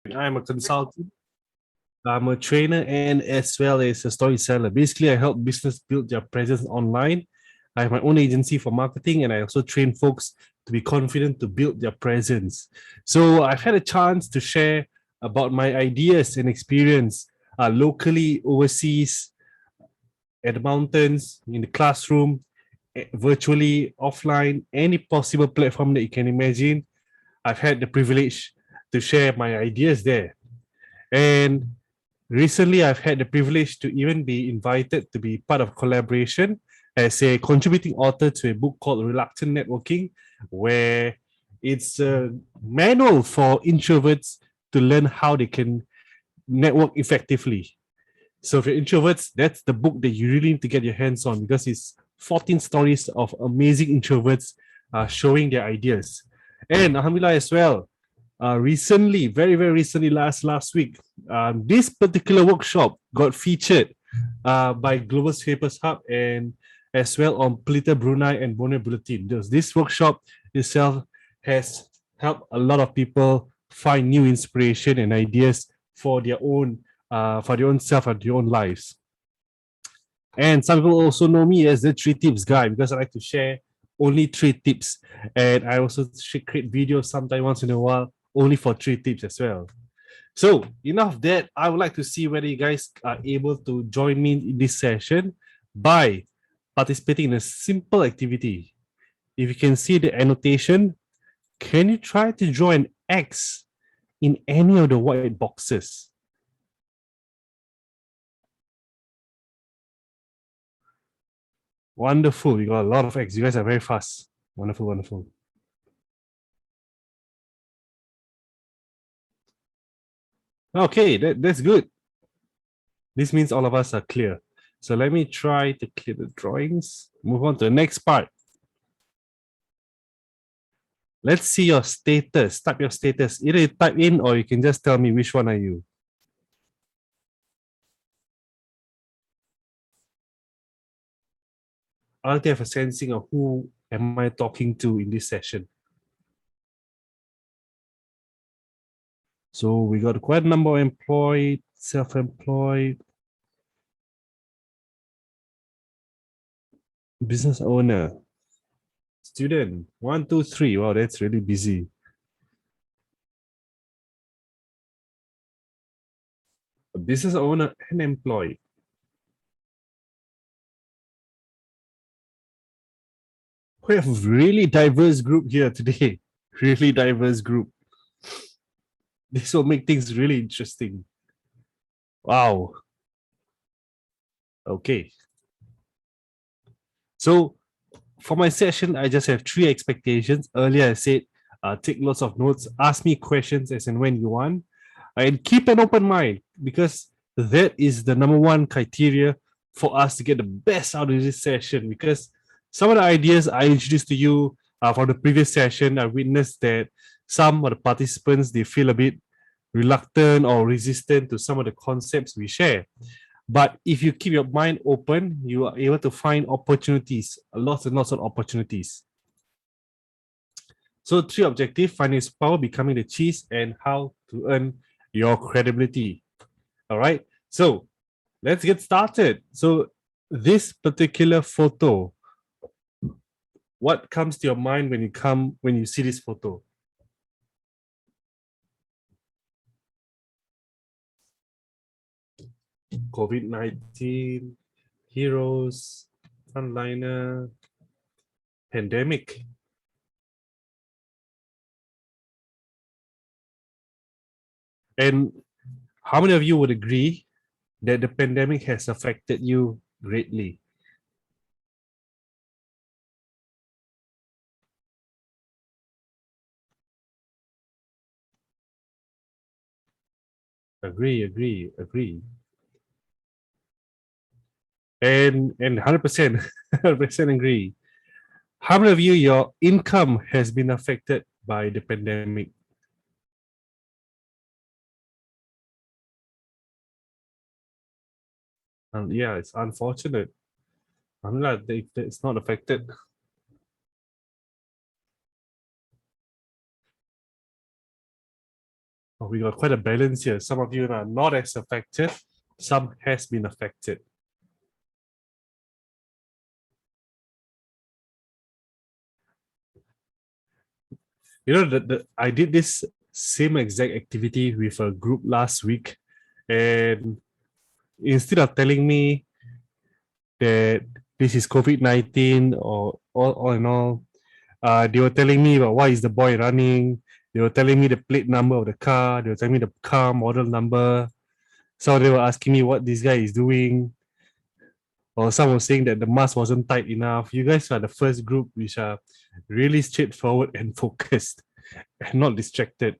I'm a consultant. I'm a trainer and as well as a storyteller. Basically, I help business build their presence online. I have my own agency for marketing and I also train folks to be confident to build their presence. So I've had a chance to share about my ideas and experience locally, overseas, at the mountains, in the classroom, virtually, offline, any possible platform that you can imagine. I've had the privilege to share my ideas there. And recently, I've had the privilege to even be invited to be part of collaboration as a contributing author to a book called Reluctant Networking, where it's a manual for introverts to learn how they can network effectively. So for introverts, that's the book that you really need to get your hands on because it's 14 stories of amazing introverts showing their ideas. And Alhamdulillah as well, recently, very recently, last week, this particular workshop got featured by Global Scrapers Hub and as well on Pelita Brunei and Borneo Bulletin. This workshop itself has helped a lot of people find new inspiration and ideas for their own self and their own lives. And some people also know me as the 3 tips guy because I like to share only 3 tips. And I also create videos sometime once in a while only for 3 tips as well. So enough of that. I would like to see whether you guys are able to join me in this session by participating in a simple activity. If you can see the annotation, can you try to draw an X in any of the white boxes? Wonderful. You got a lot of X. You guys are very fast. Wonderful. Okay, that's good. This means all of us are clear. So let me try to clear the drawings. Move on to the next part. Let's see your status. Type your status. Either you type in or you can just tell me which one are you. I like to have a sensing of who am I talking to in this session. So we got quite a number of employed, self-employed, business owner, student. 1, 2, 3. Wow, that's really busy. A business owner and employed. We have a really diverse group here today. Really diverse group. This will make things really interesting. Wow. Okay. So for my session, I just have 3 expectations. Earlier, I said, take lots of notes, ask me questions as and when you want, and keep an open mind because that is the #1 criteria for us to get the best out of this session. Because some of the ideas I introduced to you from the previous session, I witnessed that some of the participants they feel a bit reluctant or resistant to some of the concepts we share. But if you keep your mind open, you are able to find opportunities, lots and lots of opportunities. So 3 objectives: finding its power, becoming the cheese, and how to earn your credibility. All right. So let's get started. So this particular photo, what comes to your mind when you see this photo? COVID-19, heroes, frontliner, pandemic. And how many of you would agree that the pandemic has affected you greatly? Agree. And 100%, 100% agree. How many of you, your income has been affected by the pandemic? Yeah, it's unfortunate. I'm glad that it's not affected. We got quite a balance here. Some of you are not as affected, some has been affected. You know, I did this same exact activity with a group last week, and instead of telling me that this is COVID-19 or all in all, they were telling me about why is the boy running. They were telling me the plate number of the car. They were telling me the car model number. So they were asking me what this guy is doing. Or some were saying that the mask wasn't tight enough. You guys are the first group which are really straightforward and focused and not distracted.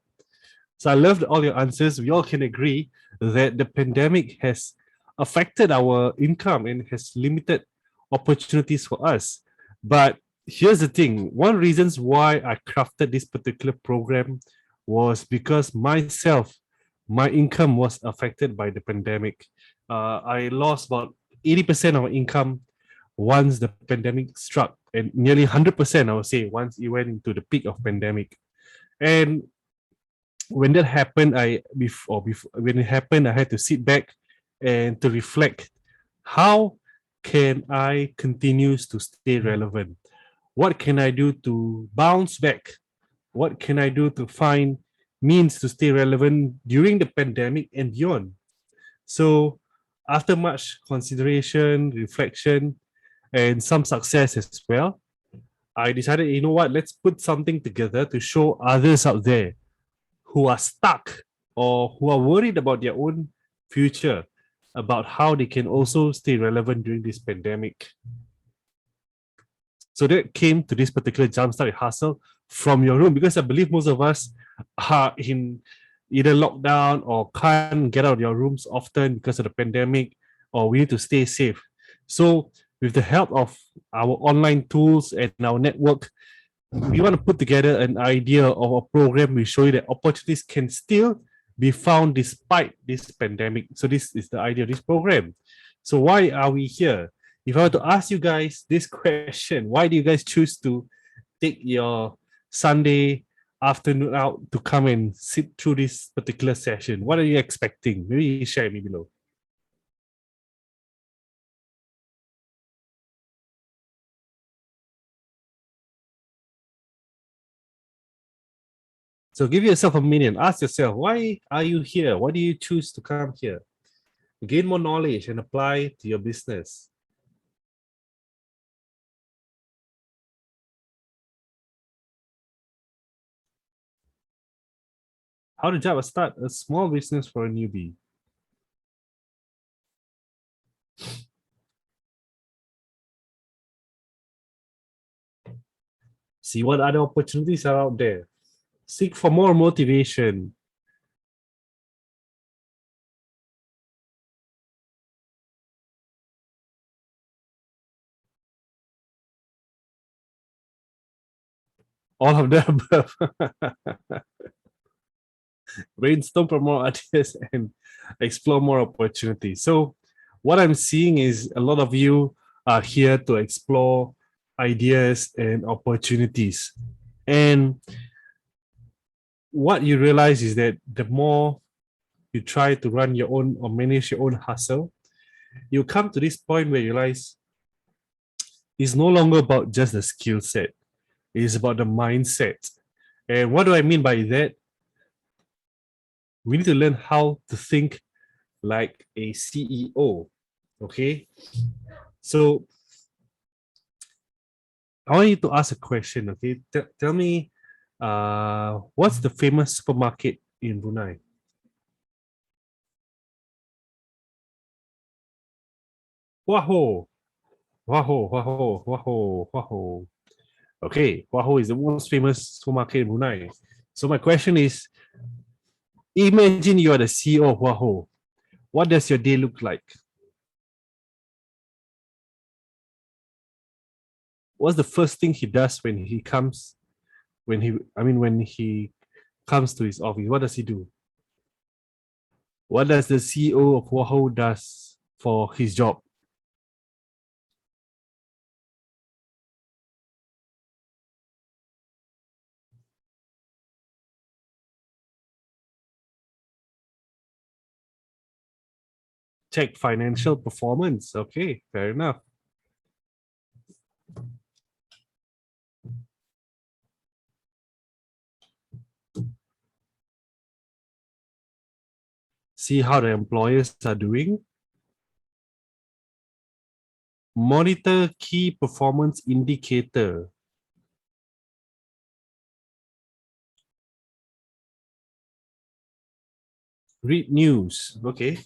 So I loved all your answers. We all can agree that the pandemic has affected our income and has limited opportunities for us. But here's the thing, one reasons why I crafted this particular program was because myself, my income was affected by the pandemic. I lost about 80% of my income once the pandemic struck, and nearly 100%, I would say, once it went into the peak of pandemic. And when that happened, when it happened, I had to sit back and to reflect. How can I continue to stay relevant? What can I do to bounce back? What can I do to find means to stay relevant during the pandemic and beyond? So, after much consideration, reflection, and some success as well, I decided, you know what, let's put something together to show others out there who are stuck or who are worried about their own future, about how they can also stay relevant during this pandemic. So that came to this particular Jumpstart Hustle from your room, because I believe most of us are in either lockdown or can't get out of your rooms often because of the pandemic, or we need to stay safe. So with the help of our online tools and our network, we want to put together an idea of a program. We show you that opportunities can still be found despite this pandemic. So this is the idea of this program. So why are we here? If I were to ask you guys this question, why do you guys choose to take your Sunday afternoon out to come and sit through this particular session? What are you expecting? Maybe you share me below. So give yourself a minute. Ask yourself, why are you here? Why do you choose to come here? Gain more knowledge and apply to your business. How to Jumpstart a small business for a newbie. See what other opportunities are out there. Seek for more motivation. All of the above. Brainstorm for more ideas and explore more opportunities. So, what I'm seeing is a lot of you are here to explore ideas and opportunities. And what you realize is that the more you try to run your own or manage your own hustle, you come to this point where you realize it's no longer about just the skill set, it's about the mindset. And what do I mean by that? We need to learn how to think like a CEO. Okay. So I want you to ask a question. Okay. Tell me, what's the famous supermarket in Brunei? Waho. Waho. Waho. Waho. Waho. Okay. Waho is the most famous supermarket in Brunei. So my question is, imagine you are the CEO of Waho. What does your day look like? What's the first thing he does when he comes to his office? What does he do? What does the CEO of Waho does for his job? check financial performance. Okay, fair enough. See how the employers are doing. Monitor key performance indicator. Read news. Okay.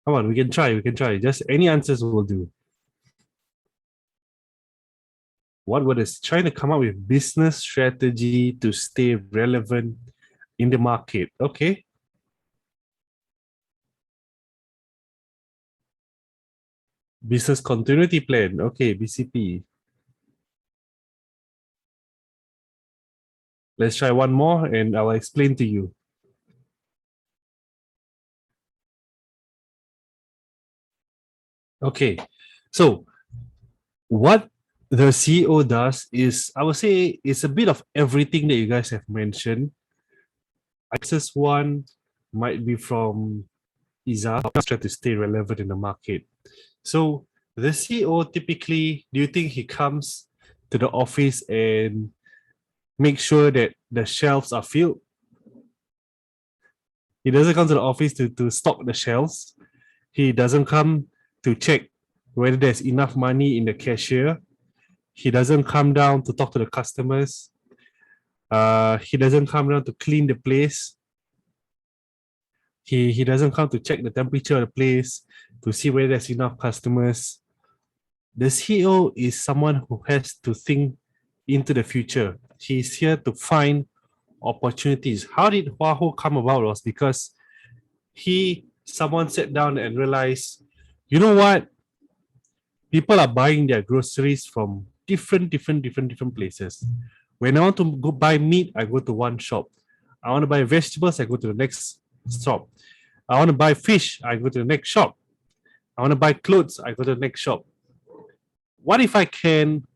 Come on, we can try. We can try. Just any answers will do. What were this? Trying to come up with business strategy to stay relevant in the market. Okay. Business continuity plan. Okay, BCP. Let's try one more and I'll explain to you. Okay. So what the CEO does is, I would say, it's a bit of everything that you guys have mentioned. Access one might be from Iza, try to stay relevant in the market. So the CEO typically, do you think he comes to the office and make sure that the shelves are filled? He doesn't come to the office to stock the shelves. He doesn't come to check whether there's enough money in the cashier. He doesn't come down to talk to the customers. He doesn't come down to clean the place. He doesn't come to check the temperature of the place to see whether there's enough customers. The CEO is someone who has to think into the future. He's here to find opportunities. How did Huaho come about was because someone sat down and realized, you know what? People are buying their groceries from different places. When I want to go buy meat, I go to one shop. I want to buy vegetables, I go to the next shop. I want to buy fish, I go to the next shop. I want to buy clothes, I go to the next shop. What if I can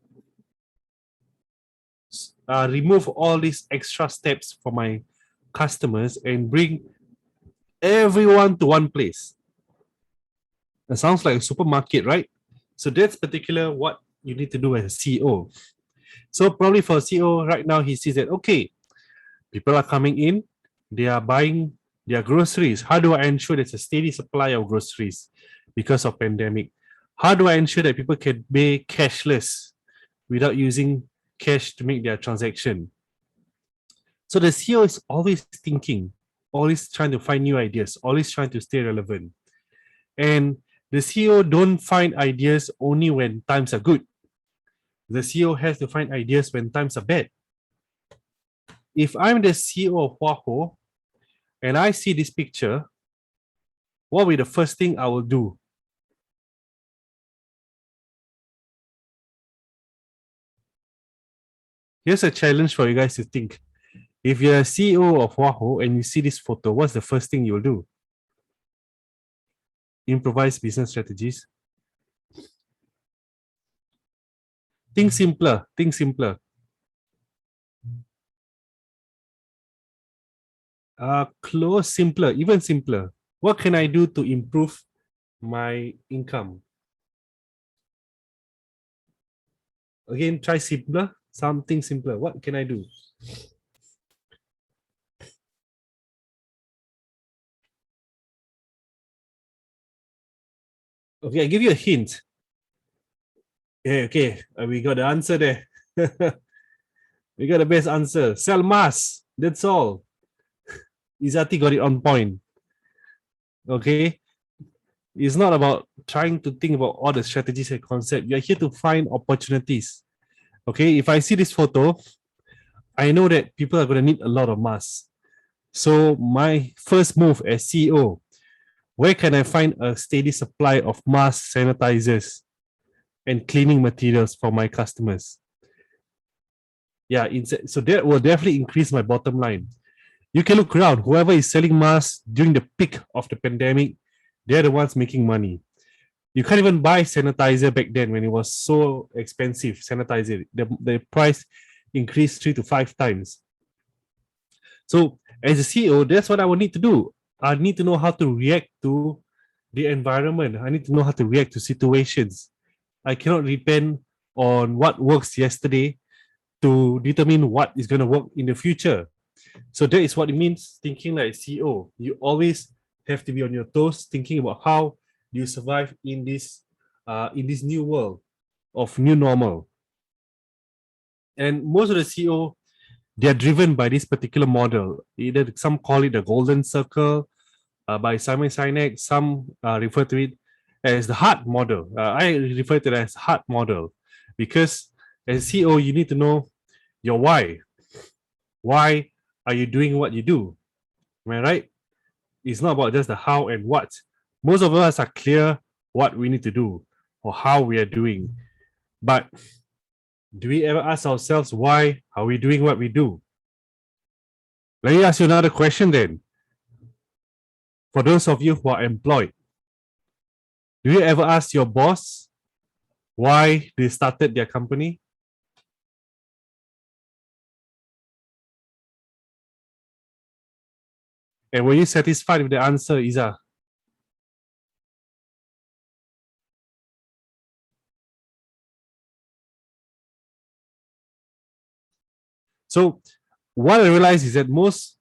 remove all these extra steps for my customers and bring everyone to one place? That sounds like a supermarket, right? So that's particular what you need to do as a CEO. So probably for a CEO right now, he sees that, okay, people are coming in, they are buying their groceries. How do I ensure there's a steady supply of groceries because of pandemic? How do I ensure that people can pay cashless without using cash to make their transaction? So the CEO is always thinking, always trying to find new ideas, always trying to stay relevant. And the CEO don't find ideas only when times are good. The CEO has to find ideas when times are bad. If I'm the CEO of Huaho and I see this picture, what will be the first thing I will do? Here's a challenge for you guys to think. If you're a CEO of Huaho and you see this photo, what's the first thing you'll do? Improvise business strategies. Think simpler. Think simpler. Close simpler, even simpler. What can I do to improve my income? Again, try simpler, something simpler. What can I do? Okay, I give you a hint. Okay, we got the answer there. We got the best answer. Sell mask. That's all. Izati got it on point. Okay. It's not about trying to think about all the strategies and concepts. You're here to find opportunities. Okay. If I see this photo, I know that people are going to need a lot of masks. So my first move as CEO, where can I find a steady supply of masks, sanitizers, and cleaning materials for my customers? Yeah, so that will definitely increase my bottom line. You can look around. Whoever is selling masks during the peak of the pandemic, they're the ones making money. You can't even buy sanitizer back then when it was so expensive. Sanitizer, the price increased 3 to 5 times. So as a CEO, that's what I will need to do. I need to know how to react to the environment. I need to know how to react to situations. I cannot depend on what works yesterday to determine what is going to work in the future. So that is what it means thinking like CEO. You always have to be on your toes, thinking about how you survive in this new world of new normal. And most of the CEO, they are driven by this particular model. Either some call it the golden circle by Simon Sinek, some refer to it as the heart model. I refer to it as heart model because as CEO, you need to know your why. Why are you doing what you do? Am I right? It's not about just the how and what. Most of us are clear what we need to do or how we are doing. But do we ever ask ourselves why are we doing what we do? Let me ask you another question then. For those of you who are employed, do you ever ask your boss why they started their company? And were you satisfied with the answer, Isa? So what I realized is that most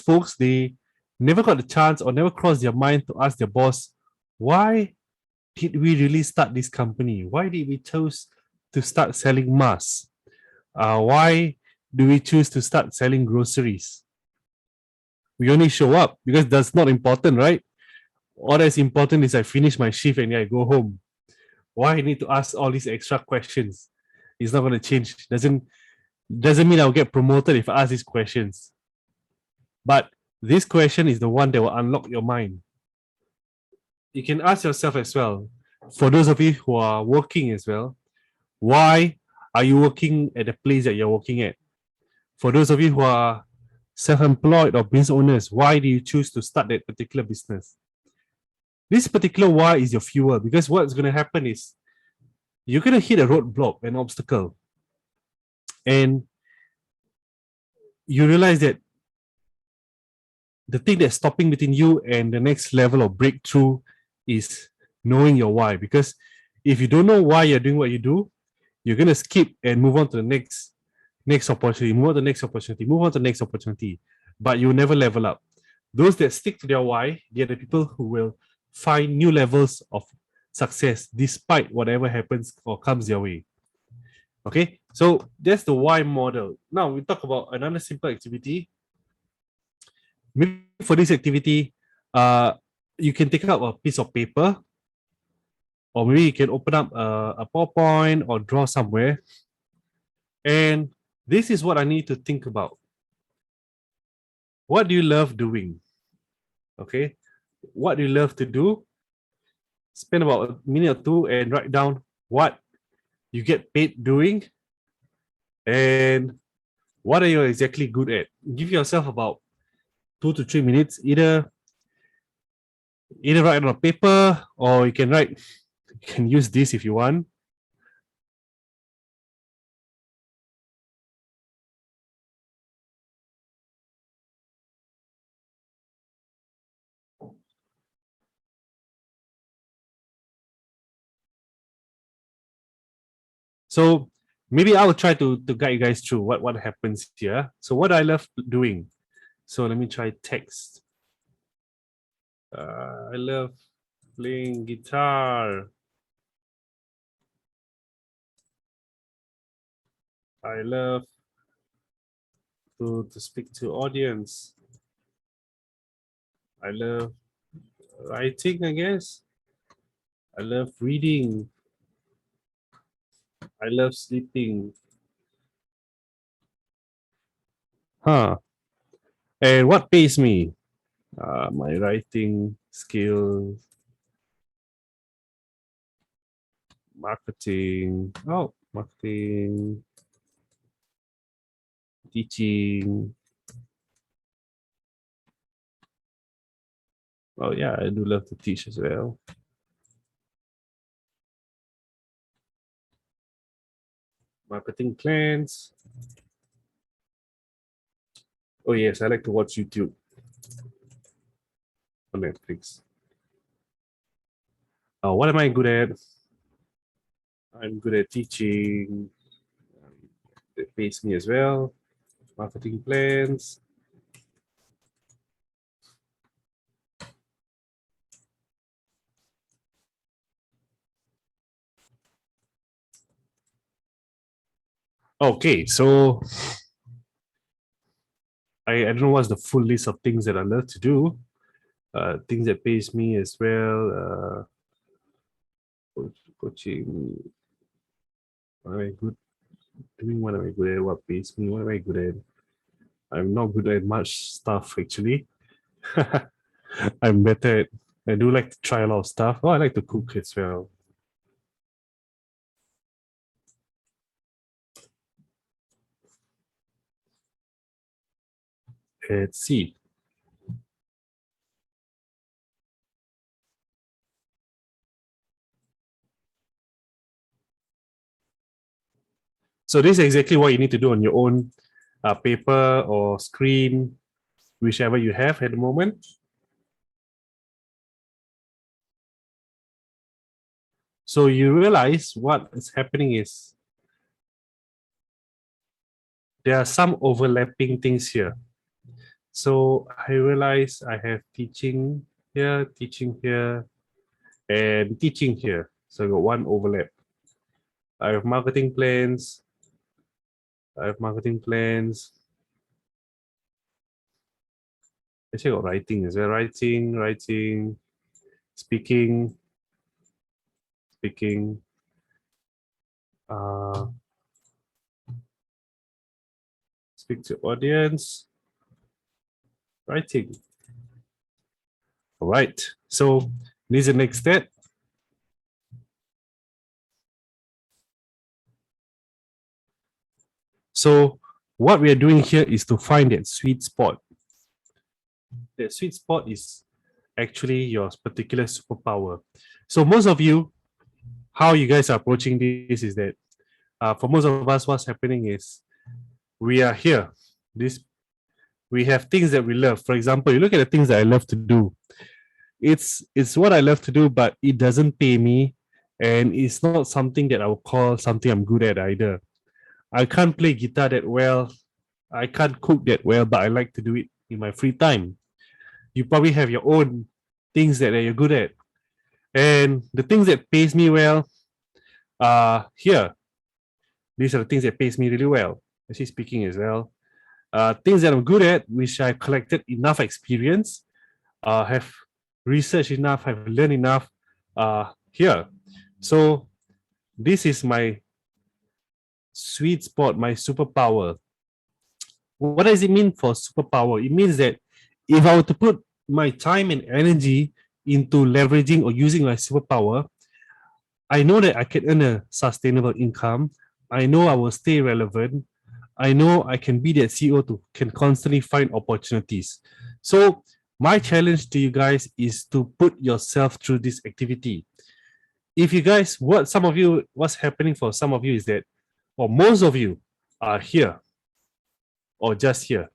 folks they never got the chance or never crossed their mind to ask their boss, why did we really start this company? Why did we choose to start selling masks? Why do we choose to start selling groceries? We only show up because that's not important, right? All that's important is I finish my shift and I go home. Why I need to ask all these extra questions? It's not going to change. Doesn't mean I'll get promoted if I ask these questions. But this question is the one that will unlock your mind. You can ask yourself as well. For those of you who are working as well, why are you working at the place that you're working at? For those of you who are self-employed or business owners, why do you choose to start that particular business? This particular why is your fuel because what's going to happen is you're going to hit a roadblock, an obstacle, and you realize that the thing that's stopping between you and the next level of breakthrough is knowing your why. Because if you don't know why you're doing what you do, you're going to skip and move on to the next opportunity, move on to the next opportunity, move on to the next opportunity, but you'll never level up. Those that stick to their why, they're the people who will find new levels of success despite whatever happens or comes their way. Okay, so that's the why model. Now we talk about another simple activity. Maybe for this activity, you can take out a piece of paper, or maybe you can open up a PowerPoint or draw somewhere. And this is what I need to think about. What do you love doing? Okay, what do you love to do? Spend about a minute or two and write down what you get paid doing and what are you exactly good at. Give yourself about 2 to 3 minutes. Either write on a paper or you can write. You can use this if you want. So maybe I will try to guide you guys through what happens here. So what I love doing. So let me try text. I love playing guitar. I love to speak to audience. I love writing, I guess. I love reading. I love sleeping. Huh. And what pays me? My writing skills, marketing. Oh, marketing, teaching. Oh yeah, I do love to teach as well. Marketing plans. Oh yes, I like to watch YouTube on Netflix. What am I good at? I'm good at teaching. It pays me as well. Marketing plans. Okay, so I don't know what's the full list of things that I love to do. Things that pays me as well. Coaching. What am I good doing? What am I good at? What pays me? What am I good at? I'm not good at much stuff actually. I'm better at. I do like to try a lot of stuff. Oh, I like to cook as well. Let's see. So this is exactly what you need to do on your own paper or screen, whichever you have at the moment. So you realize what is happening is there are some overlapping things here. So I realize I have teaching here, and teaching here. So I got one overlap. I have marketing plans. I have marketing plans. Actually, I got writing as well. Writing, speaking, speaking. Uh, speak to audience, writing. All right. So this is the next step. So what we are doing here is to find that sweet spot. That sweet spot is actually your particular superpower. So most of you, how you guys are approaching this is that for most of us, what's happening is we are here. This we have things that we love. For example, you look at the things that I love to do. It's what I love to do, but it doesn't pay me, and it's not something that I would call something I'm good at either. I can't play guitar that well. I can't cook that well, but I like to do it in my free time. You probably have your own things that you're good at. And the things that pays me well are here. These are the things that pays me really well. Actually speaking as well. Things that I'm good at, which I collected enough experience, have researched enough, have learned enough here. So this is my sweet spot, my superpower. What does it mean for superpower? It means that if I were to put my time and energy into leveraging or using my superpower, I know that I can earn a sustainable income. I know I will stay relevant. I know I can be that CEO to can constantly find opportunities. So my challenge to you guys is to put yourself through this activity. If you guys, what's happening for some of you is that, or most of you are here or just here.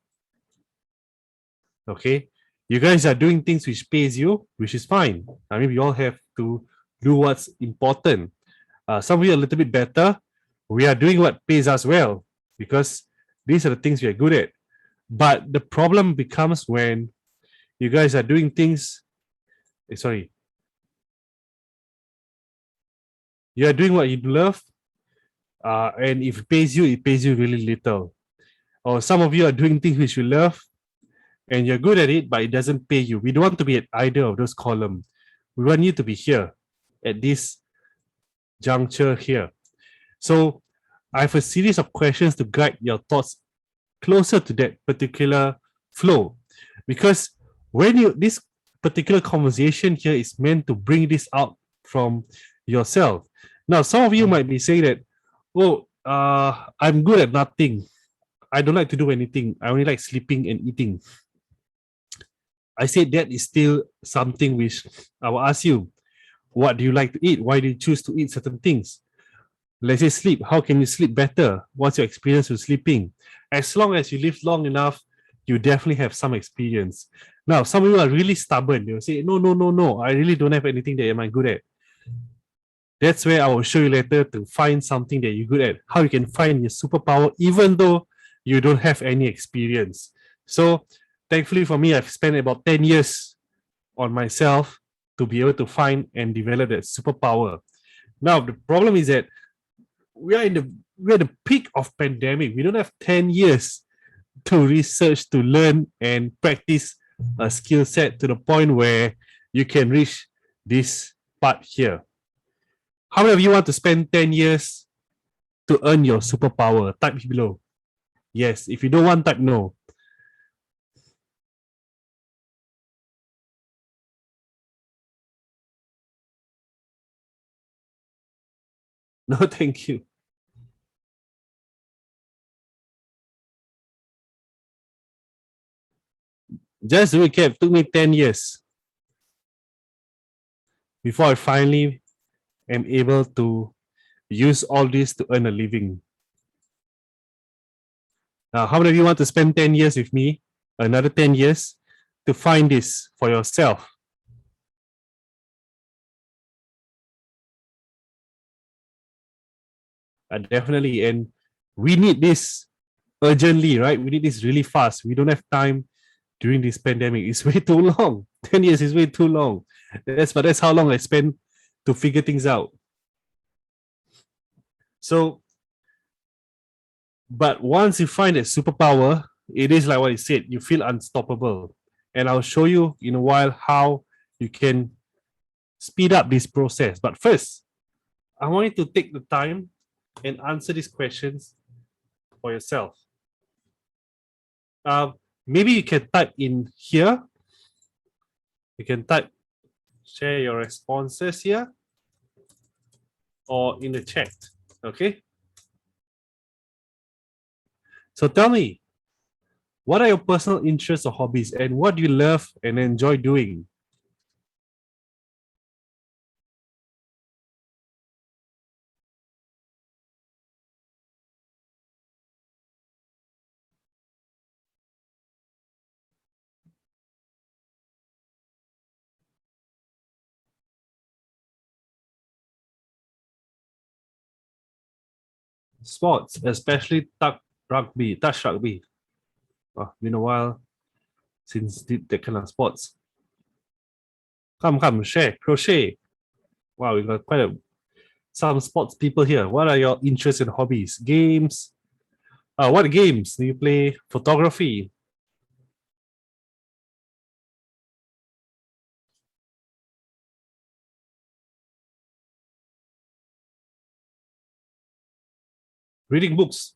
Okay, you guys are doing things which pays you, which is fine. I mean, we all have to do what's important. Some of you are a little bit better. We are doing what pays us well because these are the things we are good at. But the problem becomes when you guys are doing things. Sorry, you are doing what you love, and if it pays you really little. Or some of you are doing things which you love, and you're good at it, but it doesn't pay you. We don't want to be at either of those columns. We want you to be here at this juncture here. So I have a series of questions to guide your thoughts closer to that particular flow. Because when this particular conversation here is meant to bring this out from yourself. Now, some of you might be saying that, oh, I'm good at nothing. I don't like to do anything. I only like sleeping and eating. I said that is still something which I will ask you. What do you like to eat? Why do you choose to eat certain things? Let's say sleep. How can you sleep better? What's your experience with sleeping? As long as you live long enough you definitely have some experience. Now, some of you are really stubborn. They'll say, no, no, no, no, I really don't have anything that am I good at. That's where I will show you later to find something that you're good at, how you can find your superpower, even though you don't have any experience. So thankfully for me, I've spent about 10 years on myself to be able to find and develop that superpower. Now, the problem is that we're at the peak of pandemic. We don't have 10 years to research, to learn and practice a skill set to the point where you can reach this part here. How many of you want to spend 10 years to earn your superpower? Type below. Yes. If you don't want, type no. No, thank you. Just to recap, it took me 10 years before I finally am able to use all this to earn a living. Now, how many of you want to spend 10 years with me, another 10 years, to find this for yourself? Definitely. And we need this urgently, right? We need this really fast. We don't have time during this pandemic. It's way too long. 10 years is way too long. But that's how long I spent to figure things out. So, but once you find that superpower, it is like what I said, you feel unstoppable. And I'll show you in a while how you can speed up this process. But first, I want you to take the time and answer these questions for yourself. Maybe you can type in here. You can type, share your responses here or in the chat. Okay. So tell me, what are your personal interests or hobbies and what do you love and enjoy doing? Sports, especially touch rugby. Oh, been a while since did that kind of sports. Come, share, crochet. Wow, we got some sports people here. What are your interests and hobbies? Games. What games do you play? Photography. Reading books.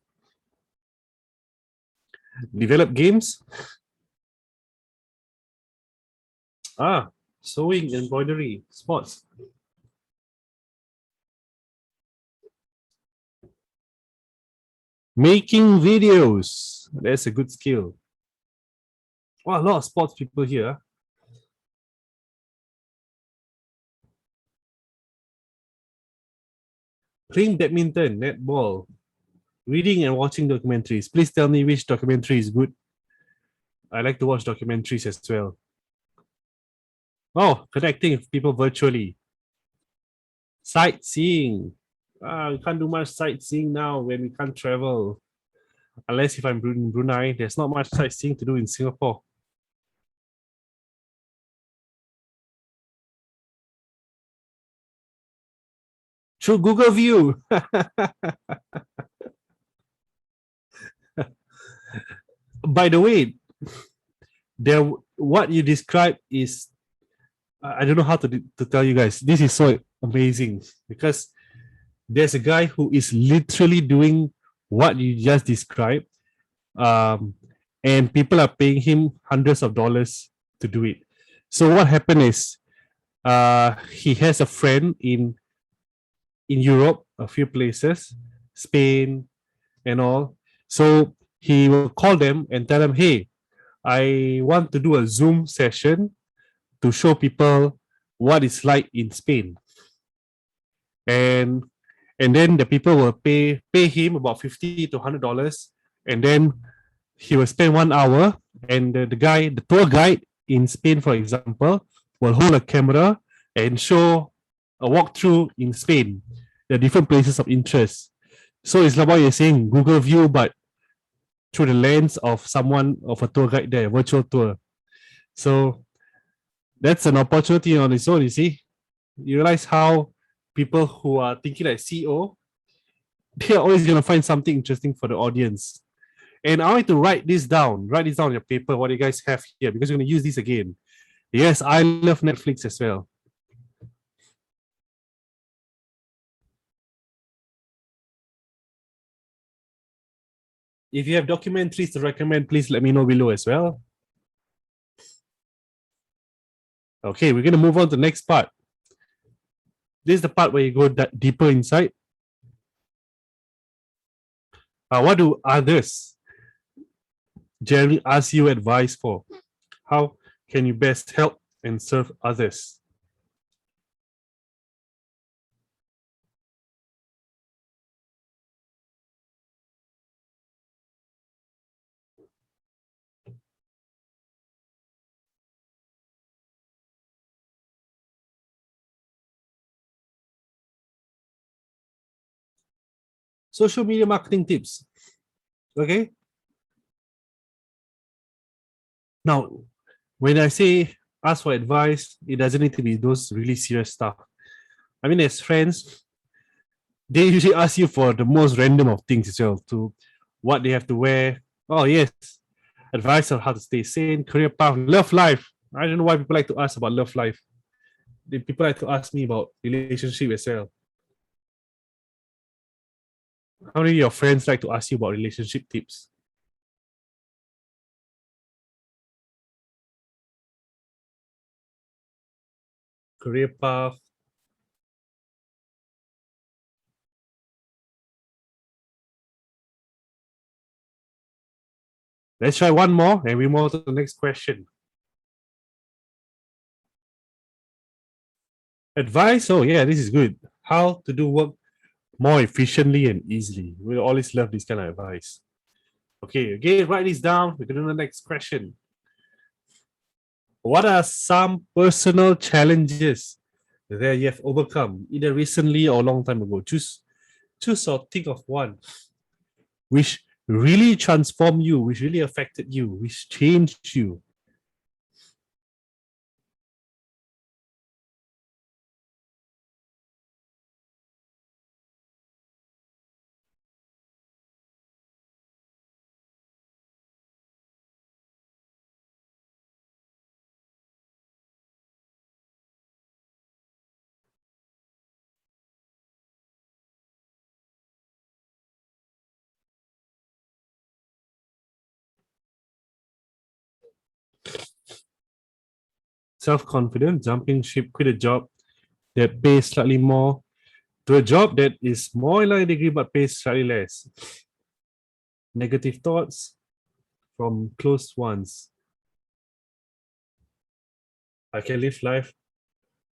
Develop games. Sewing, embroidery, sports. Making videos. That's a good skill. Wow, a lot of sports people here. Playing badminton, netball, reading and watching documentaries. Please tell me which documentary is good. I like to watch documentaries as well. Oh, connecting with people virtually. Sightseeing. We can't do much sightseeing now when we can't travel. Unless if I'm in Brunei, there's not much sightseeing to do in Singapore. Through Google View. By the way, what you described is, I don't know how to tell you guys. This is so amazing because there's a guy who is literally doing what you just described, and people are paying him hundreds of dollars to do it. So what happened is, he has a friend in Europe, a few places, Spain, and all. So he will call them and tell them, "Hey, I want to do a Zoom session to show people what it's like in Spain." And then the people will pay him about $50 to $100, and then he will spend 1 hour, and the tour guide in Spain, for example, will hold a camera and show a walkthrough in Spain, the different places of interest. So it's like what you're saying, Google View, but through the lens of someone, of a tour guide there, virtual tour. So that's an opportunity on its own, you see. You realize how people who are thinking like CEO, they're always going to find something interesting for the audience. And I want to write this down on your paper, what you guys have here, because we're going to use this again. Yes, I love Netflix as well. If you have documentaries to recommend, please let me know below as well. Okay, we're going to move on to the next part. This is the part where you go deeper inside. What do others generally ask you advice for? How can you best help and serve others? Social media marketing tips. Okay. Now, when I say ask for advice, it doesn't need to be those really serious stuff. I mean, as friends, they usually ask you for the most random of things as well, to what they have to wear. Oh, yes. Advice on how to stay sane, career path, love life. I don't know why people like to ask about love life. People like to ask me about relationship as well. How many of your friends like to ask you about relationship tips? Career path. Let's try one more and we move on to the next question. Advice. Oh, yeah, this is good. How to do work more efficiently and easily. We always love this kind of advice. Okay, again, write this down. We're going to the next question. What are some personal challenges that you have overcome, either recently or a long time ago? Choose or think of one which really transformed you, which really affected you, which changed you. Self-confidence, jumping ship, quit a job that pays slightly more to a job that is more in line degree but pays slightly less. Negative thoughts from close ones. I can live life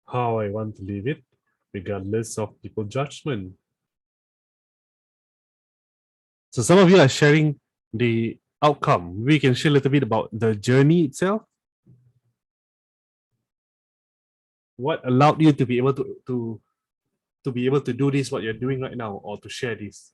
how I want to live it, regardless of people's judgment. So some of you are sharing the outcome. We can share a little bit about the journey itself. What allowed you to be able to be able to do this, what you're doing right now, or to share this?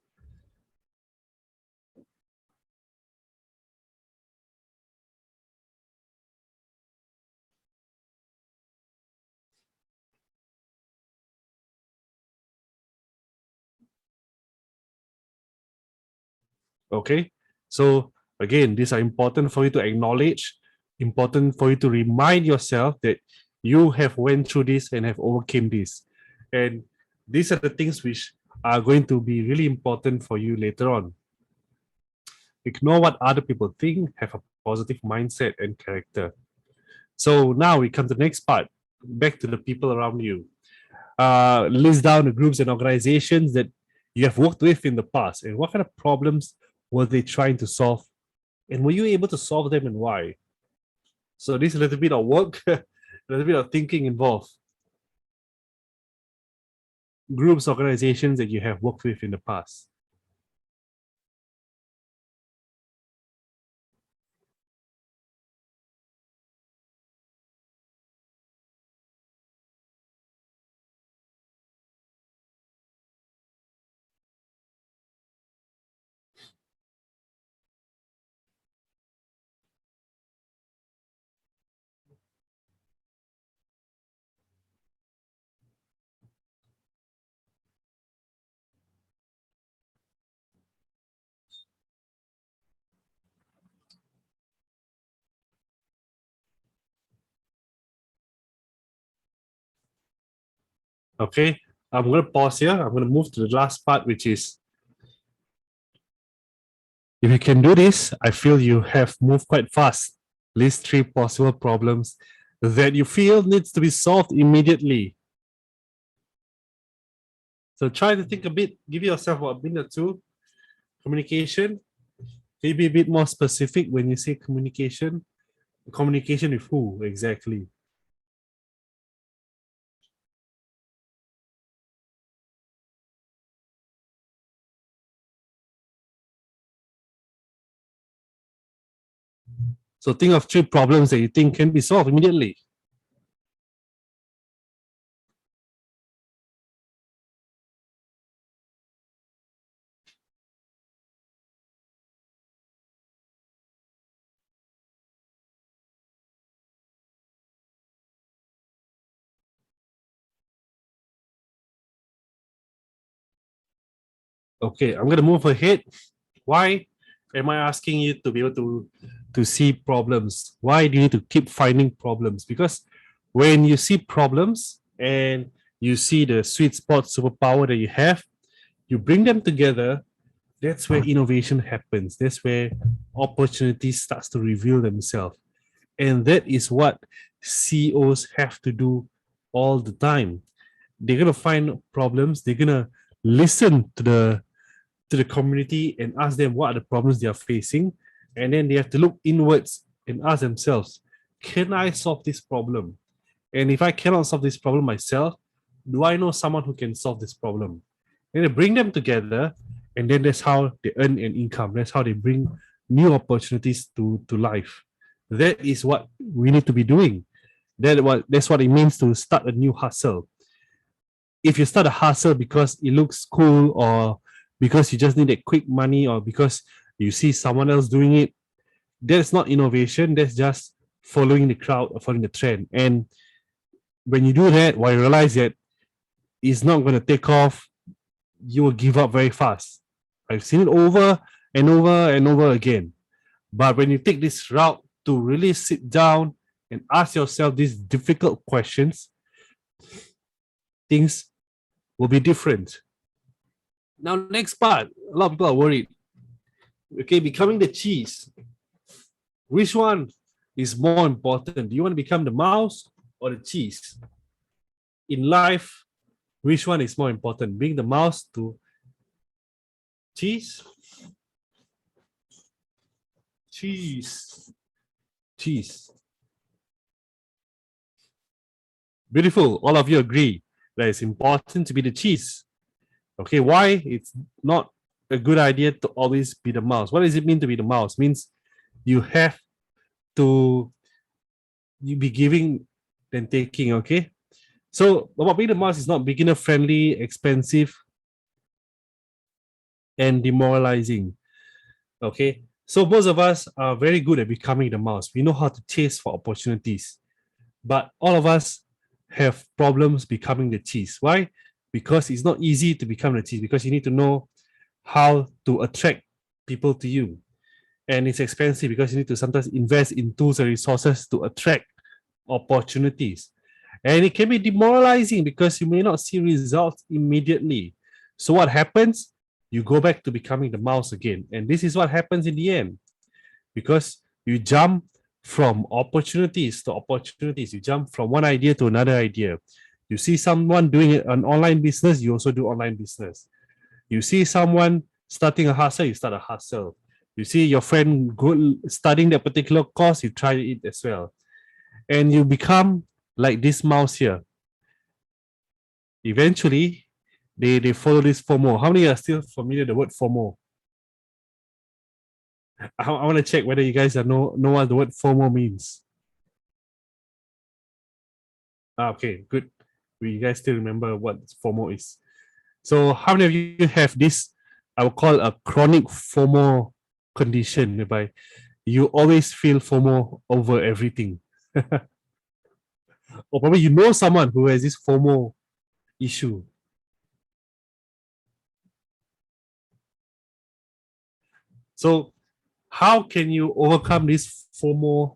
Okay. So again, these are important for you to acknowledge, important for you to remind yourself that you have went through this and have overcame this. And these are the things which are going to be really important for you later on. Ignore what other people think, have a positive mindset and character. So now we come to the next part, back to the people around you. List down the groups and organizations that you have worked with in the past and what kind of problems were they trying to solve, and were you able to solve them and why? So this is a little bit of work, a little bit of thinking involved. Groups, organizations that you have worked with in the past. Okay, I'm going to pause here. I'm going to move to the last part, which is if you can do this, I feel you have moved quite fast. List three possible problems that you feel needs to be solved immediately. So try to think a bit, give yourself a minute or two. Communication, maybe a bit more specific when you say communication. Communication with who exactly? So think of three problems that you think can be solved immediately. Okay, I'm gonna move ahead. Why am I asking you to be able to see problems? Why do you need to keep finding problems? Because when you see problems and you see the sweet spot superpower that you have, you bring them together. That's where innovation happens. That's where opportunities starts to reveal themselves. And that is what CEOs have to do all the time. They're gonna find problems, they're gonna listen to the community and ask them what are the problems they are facing. And then they have to look inwards and ask themselves, can I solve this problem? And if I cannot solve this problem myself, do I know someone who can solve this problem? And they bring them together, and then that's how they earn an income. That's how they bring new opportunities to life. That is what we need to be doing. That's what it means to start a new hustle. If you start a hustle because it looks cool or because you just need that quick money or because you see someone else doing it, that's not innovation. That's just following the crowd or following the trend. And when you do that, while you realize that it's not going to take off, you will give up very fast. I've seen it over and over and over again. But when you take this route to really sit down and ask yourself these difficult questions, things will be different. Now, next part, a lot of people are worried. Okay, becoming the cheese. Which one is more important? Do you want to become the mouse or the cheese? In life, which one is more important? Being the mouse to cheese? Cheese. Cheese. Beautiful. All of you agree that it's important to be the cheese. Okay, why? It's not a good idea to always be the mouse. What does it mean to be the mouse? It means you have to you be giving then taking, okay? So about being the mouse is not beginner friendly, expensive, and demoralizing. Okay. So most of us are very good at becoming the mouse. We know how to chase for opportunities. But all of us have problems becoming the cheese. Why? Because it's not easy to become the cheese, because you need to know how to attract people to you. And it's expensive because you need to sometimes invest in tools and resources to attract opportunities. And it can be demoralizing because you may not see results immediately. So what happens? You go back to becoming the mouse again. And this is what happens in the end because you jump from opportunities to opportunities. You jump from one idea to another idea. You see someone doing an online business, you also do online business. You see someone starting a hustle, you start a hustle. You see your friend studying that particular course, you try it as well. And you become like this mouse here. Eventually, they follow this FOMO. How many are still familiar with the word FOMO? I want to check whether you guys know what the word FOMO means. Okay, good. You guys still remember what FOMO is. So how many of you have this, I would call a chronic FOMO condition, whereby you always feel FOMO over everything? Or probably you know someone who has this FOMO issue. So how can you overcome this FOMO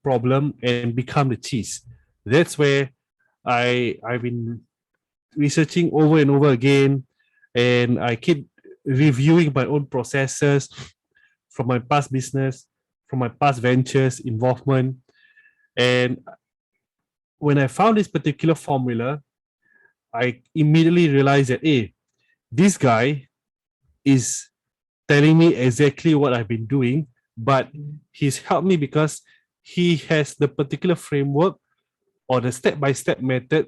problem and become the cheese? That's where I've been researching over and over again, and I keep reviewing my own processes from my past business, from my past ventures, involvement. And when I found this particular formula, I immediately realized that, hey, this guy is telling me exactly what I've been doing, but he's helped me because he has the particular framework or the step-by-step method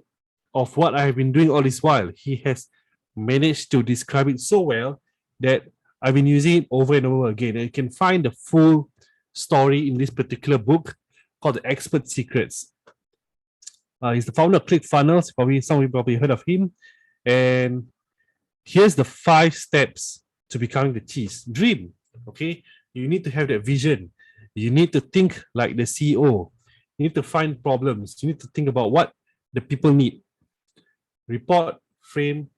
of what I've been doing all this while. He has managed to describe it so well that I've been using it over and over again. And you can find the full story in this particular book called The Expert Secrets. He's the founder of ClickFunnels. Probably some of you probably heard of him. And here's the 5 steps to becoming the cheese. Dream. Okay, you need to have that vision. You need to think like the CEO. You need to find problems. You need to think about what the people need. Report, frame,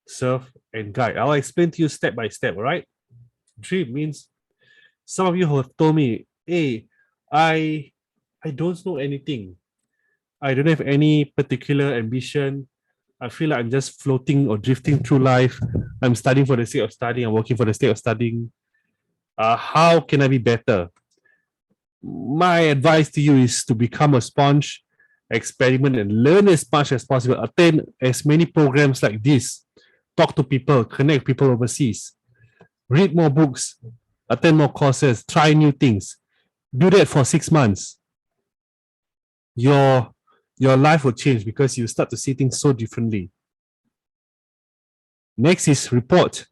serve, and guide. I'll explain to you step by step, all right? Dream means some of you have told me, hey, I don't know anything. I don't have any particular ambition. I feel like I'm just floating or drifting through life. I'm studying for the sake of studying. I'm working for the sake of studying. How can I be better? My advice to you is to become a sponge, experiment and learn as much as possible. Attend as many programs like this. Talk to people, connect people overseas. Read more books, attend more courses, try new things. Do that for 6 months. Your life will change because you start to see things so differently. Next is report.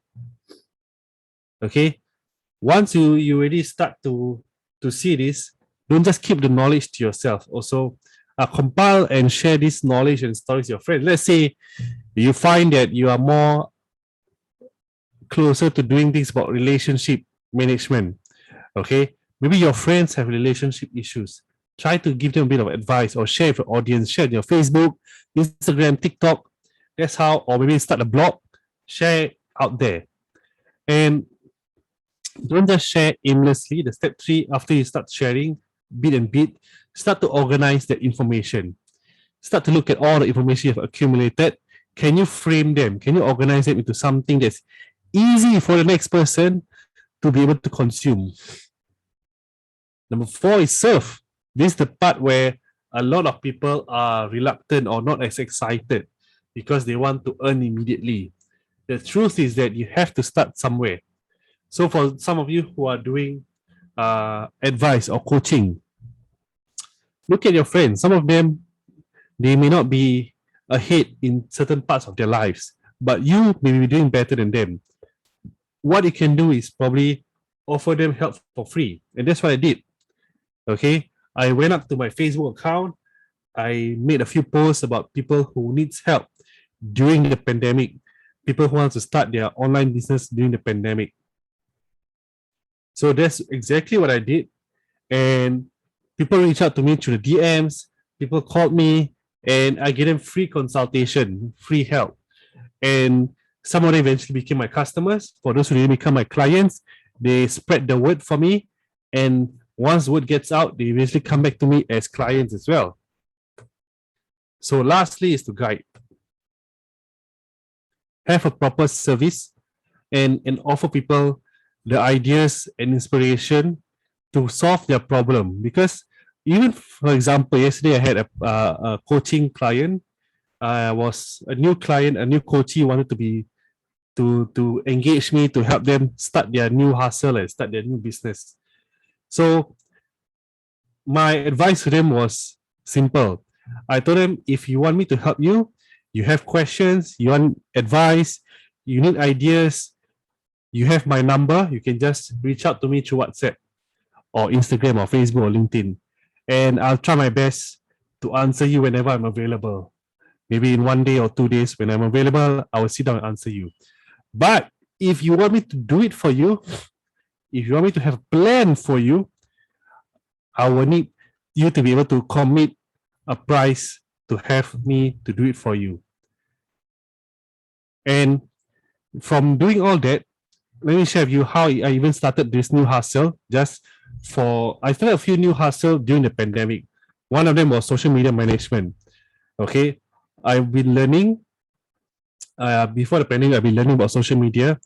Okay. Once you already start to see this, don't just keep the knowledge to yourself. Also, compile and share this knowledge and stories with your friends. Let's say you find that you are more closer to doing things about relationship management. Okay. Maybe your friends have relationship issues. Try to give them a bit of advice or share with your audience, share your Facebook, Instagram, TikTok. That's how, or maybe start a blog, share out there. And don't just share aimlessly. The step 3, after you start sharing bit and bit, start to organize the information. Start to look at all the information you've accumulated. Can you frame them? Can you organize them into something that's easy for the next person to be able to consume? Number 4 is serve. This is the part where a lot of people are reluctant or not as excited because they want to earn immediately. The truth is that you have to start somewhere. So for some of you who are doing advice or coaching, look at your friends. Some of them, they may not be ahead in certain parts of their lives, but you may be doing better than them. What you can do is probably offer them help for free. And that's what I did. Okay. I went up to my Facebook account. I made a few posts about people who needs help during the pandemic, people who want to start their online business during the pandemic. So that's exactly what I did. And people reach out to me through the DMs, people called me, and I gave them free consultation, free help. And some of them eventually became my customers. For those who didn't become my clients, they spread the word for me. And once word gets out, they eventually come back to me as clients as well. So lastly is to guide. Have a proper service and offer people the ideas and inspiration to solve their problem. Because even, for example, yesterday I had a coaching client. Was a new client, a new coachee wanted to engage me to help them start their new hustle and start their new business. So my advice to them was simple. I told them, if you want me to help you, you have questions, you want advice, you need ideas, you have my number, you can just reach out to me through WhatsApp or Instagram or Facebook or LinkedIn. And I'll try my best to answer you whenever I'm available. Maybe in 1 day or 2 days when I'm available, I will sit down and answer you. But if you want me to do it for you, if you want me to have a plan for you, I will need you to be able to commit a price to have me to do it for you. And from doing all that, let me share with you how I even started this new hustle. I started a few new hustles during the pandemic. One of them was social media management. Okay. I've been learning before the pandemic, I've been learning about social media,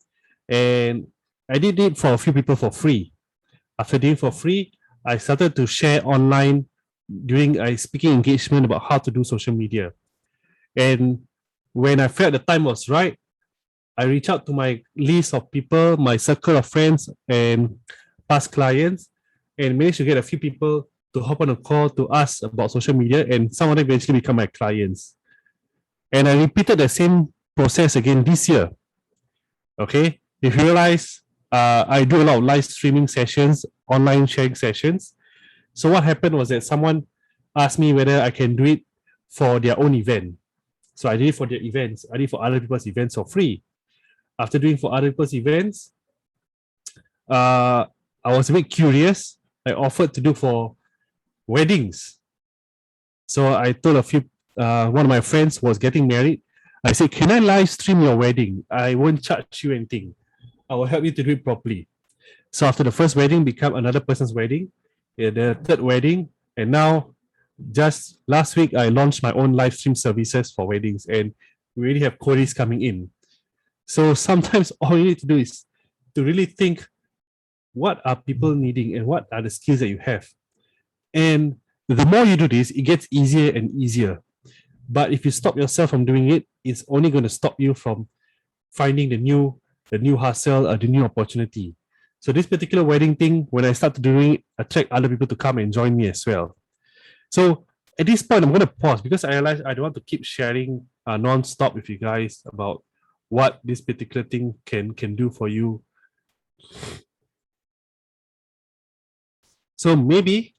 and I did it for a few people for free. After doing for free, I started to share online during a speaking engagement about how to do social media. And when I felt the time was right, I reached out to my list of people, my circle of friends and past clients, and managed to get a few people to hop on a call to ask about social media, and some of them eventually become my clients. And I repeated the same process again this year. Okay, if you realize, I do a lot of live streaming sessions, online sharing sessions. So what happened was that someone asked me whether I can do it for their own event. So I did it for their events. I did it for other people's events for free. After doing for other people's events, I was a bit curious. I offered to do for weddings. So I told a few, one of my friends was getting married. I said, can I live stream your wedding? I won't charge you anything. I will help you to do it properly. So after the first wedding become another person's wedding, the third wedding, and now just last week I launched my own live stream services for weddings, and we already have queries coming in. So sometimes all you need to do is to really think, what are people needing and what are the skills that you have. And the more you do this, it gets easier and easier. But if you stop yourself from doing it, it's only going to stop you from finding the new hustle or the new opportunity. So this particular wedding thing, when I start doing it, attract other people to come and join me as well. So at this point, I'm going to pause because I realize I don't want to keep sharing non-stop with you guys about what this particular thing can do for you. So maybe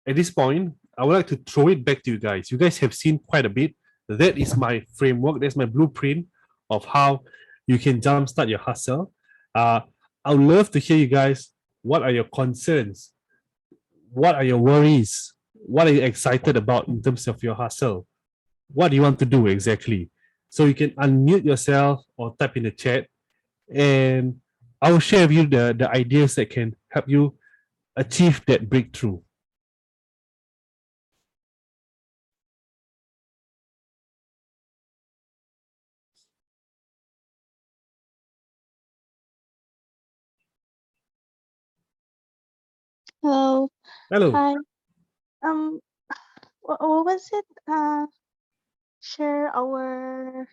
at this point, I would like to throw it back to you guys. You guys have seen quite a bit. That is my framework. That's my blueprint of how you can jumpstart your hustle. I would love to hear you guys. What are your concerns? What are your worries? What are you excited about in terms of your hustle? What do you want to do exactly? So you can unmute yourself or type in the chat, and I will share with you the ideas that can help you achieve that breakthrough. Hello. Hello. Hi. Um, what was it? Share our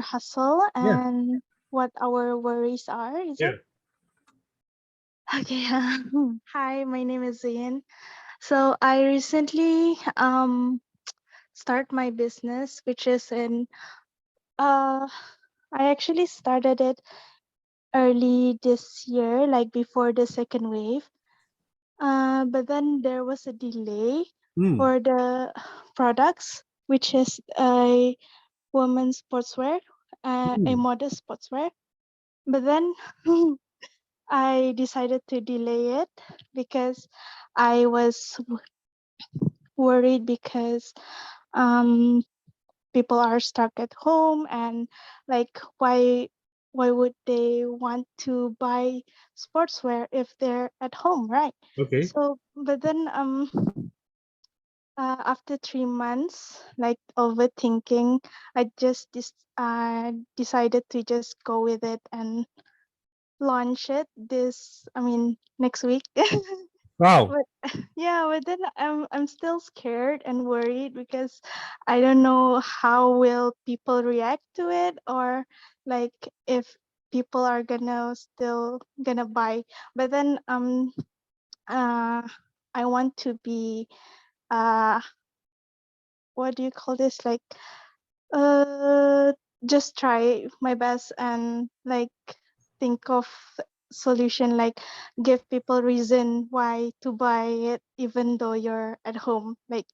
hustle Yeah. and what our worries are, is it? Yeah. Okay. Hi, my name is Zain. So I recently start my business, which is in I actually started it early this year, like before the second wave. But then there was a delay Mm. for the products, which is a women's sportswear, a Mm. modest sportswear. But then I decided to delay it because I was worried because um, people are stuck at home and like why would they want to buy sportswear if they're at home, right? Okay. So, but then after 3 months, like overthinking, I just decided to just go with it and launch it next week. Wow. But yeah, but then I'm still scared and worried because I don't know how will people react to it, or like if people are gonna still gonna buy. But then uh I want to be uh what do you call this, like uh just try my best and like think of solution, like give people reason why to buy it even though you're at home, like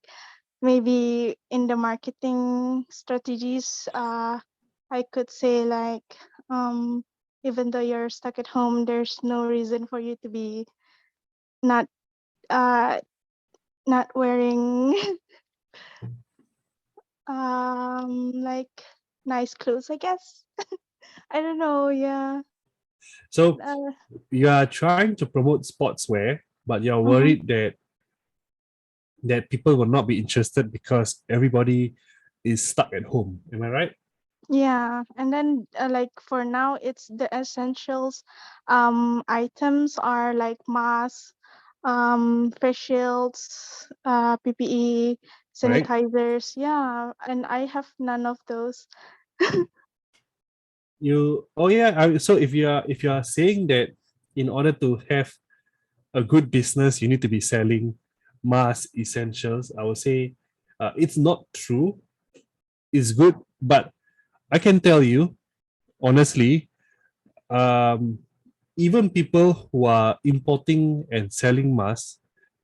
maybe in the marketing strategies, I could say like even though you're stuck at home, there's no reason for you to be not uh not wearing like nice clothes, I guess. I don't know, yeah. So uh, you are trying to promote sportswear, but you're mhm. worried that people will not be interested because everybody is stuck at home. Am I right? Yeah, and then like for now, it's the essentials. Items are like masks, face shields, PPE, Right? sanitizers. Yeah, and I have none of those. Oh yeah. So if you are saying that in order to have a good business, you need to be selling mass essentials, I would say it's not true. It's good, but I can tell you honestly, um, even people who are importing and selling masks,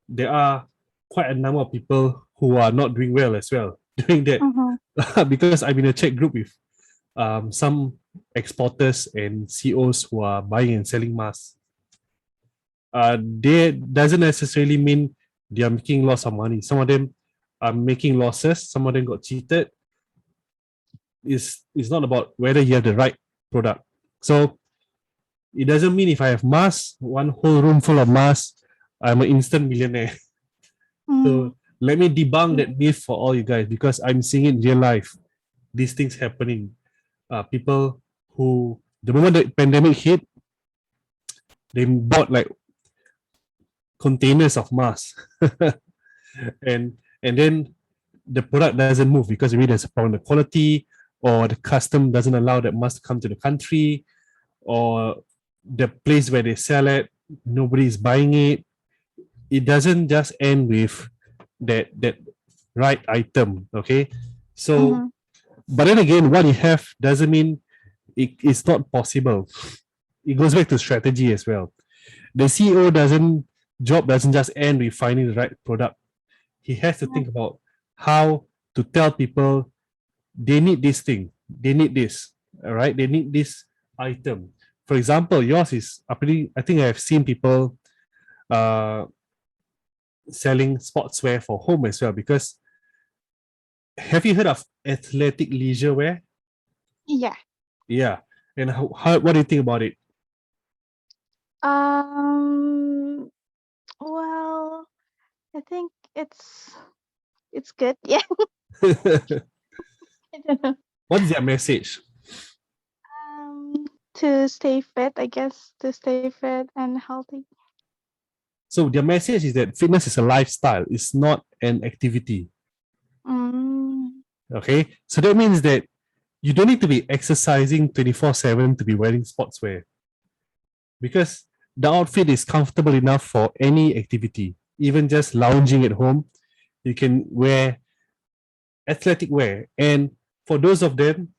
there are quite a number of people who are not doing well as well doing that. Mm-hmm. Because I'm in a chat group with some exporters and COs who are buying and selling masks. They doesn't necessarily mean they are making lots of money. Some of them are making losses. Some of them got cheated. It's not about whether you have the right product. So it doesn't mean if I have masks, one whole room full of masks, I'm an instant millionaire. Mm. So let me debunk Yeah. that myth for all you guys because I'm seeing it in real life. These things happening. People who the moment the pandemic hit, they bought like containers of masks, and then the product doesn't move because maybe there's a problem with the quality, or the custom doesn't allow that mask to come to the country, or the place where they sell it, nobody is buying it. It doesn't just end with that right item. Okay, so Mm-hmm. but then again, what you have doesn't mean it's not possible. It goes back to strategy as well. The CEO doesn't job doesn't just end with finding the right product. He has to think about how to tell people they need this thing, they need this, all right, they need this item. For example, yours is I think I've seen people uh selling sportswear for home as well. Because have you heard of athletic leisure wear? Yeah. Yeah. And how what do you think about it? Um. Well, I think it's good. Yeah. I don't know. What is their message? To stay fit, I guess. To stay fit and healthy. So their message is that fitness is a lifestyle, it's not an activity. Mm. Okay. So that means that you don't need to be exercising 24/7 to be wearing sportswear, because the outfit is comfortable enough for any activity. Even just lounging at home, you can wear athletic wear. And for those of them,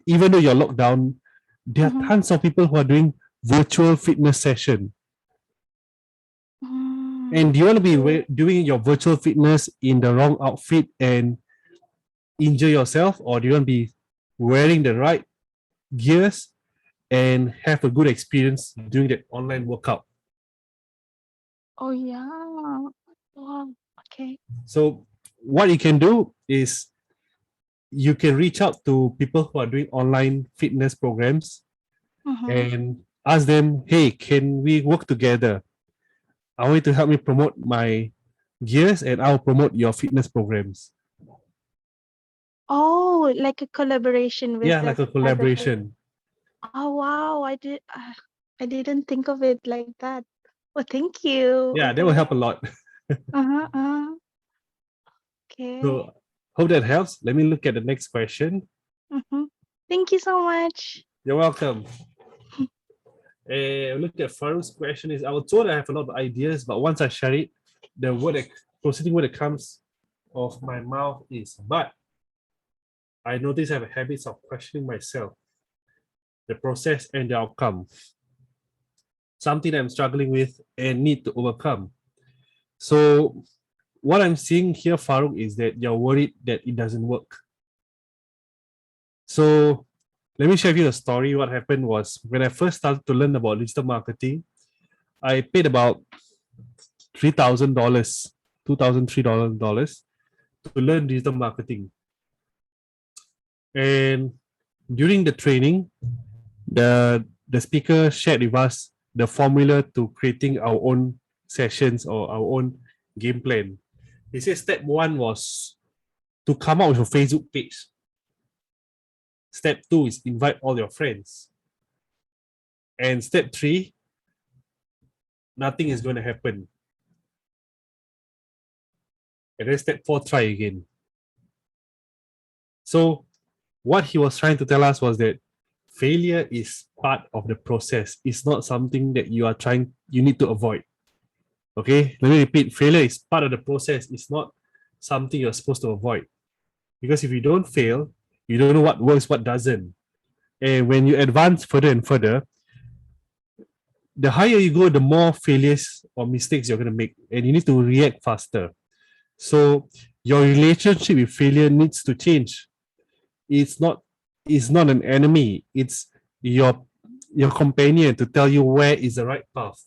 even though you're locked down, there are Mm-hmm. tons of people who are doing virtual fitness session. And do you want to be Okay. doing your virtual fitness in the wrong outfit and injure yourself, or do you want to be wearing the right gears and have a good experience doing that online workout? Oh yeah. Wow. Okay. So what you can do is you can reach out to people who are doing online fitness programs Mm-hmm. and ask them, hey, can we work together? I want you to help me promote my gears and I'll promote your fitness programs. Oh, like a collaboration with Yeah, the like a other place. collaboration. Oh wow, I didn't think of it like that. Well, thank you. Yeah, that will Okay. help a lot. Uh-huh. Uh-huh. Okay. So hope that helps. Let me look at the next question. Mm-hmm. Thank you so much. You're welcome. Look at Farouk's question is, I was told I have a lot of ideas, but once I share it, the proceeding word that comes of my mouth is but. I notice I have a habit of questioning myself, the process and the outcome, something I'm struggling with and need to overcome. So what I'm seeing here, Farouk, is that you're worried that it doesn't work. So let me share with you a story. What happened was when I first started to learn about digital marketing, I paid about $3,000, $2,003 to learn digital marketing. And during the training, the speaker shared with us the formula to creating our own sessions or our own game plan. He said step one was to come out with a Facebook page. Step 2 is invite all your friends. And step 3, nothing is going to happen. And then step 4, try again. So what he was trying to tell us was that failure is part of the process. It's not something that you need to avoid. Okay, let me repeat, failure is part of the process. It's not something you're supposed to avoid. Because if you don't fail, you don't know what works, what doesn't. And when you advance further and further, the higher you go, the more failures or mistakes you're going to make, and you need to react faster. So your relationship with failure needs to change. It's not an enemy. It's your companion to tell you where is the right path.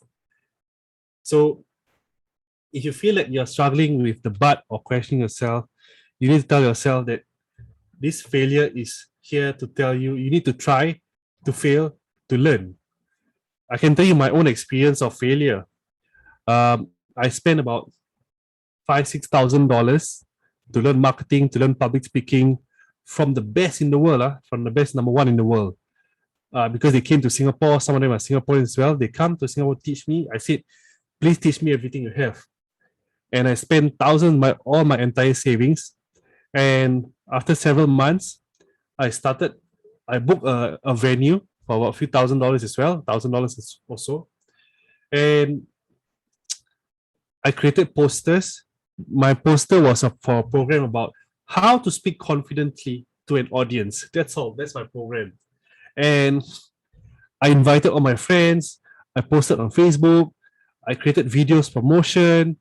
So if you feel like you're struggling with the but or questioning yourself, you need to tell yourself that this failure is here to tell you need to try, to fail, to learn. I can tell you my own experience of failure. I spent about $5,000-$6,000 to learn marketing, to learn public speaking from the best in the world, from the best number one in the world. Because they came to Singapore, some of them are Singaporeans as well. They come to Singapore to teach me. I said, please teach me everything you have. And I spent thousands, all my entire savings. And after several months, I booked a venue for about a few $1,000 as well, $1,000 or so. And I created posters. My poster was for a program about how to speak confidently to an audience. That's all. That's my program. And I invited all my friends. I posted on Facebook. I created videos promotion.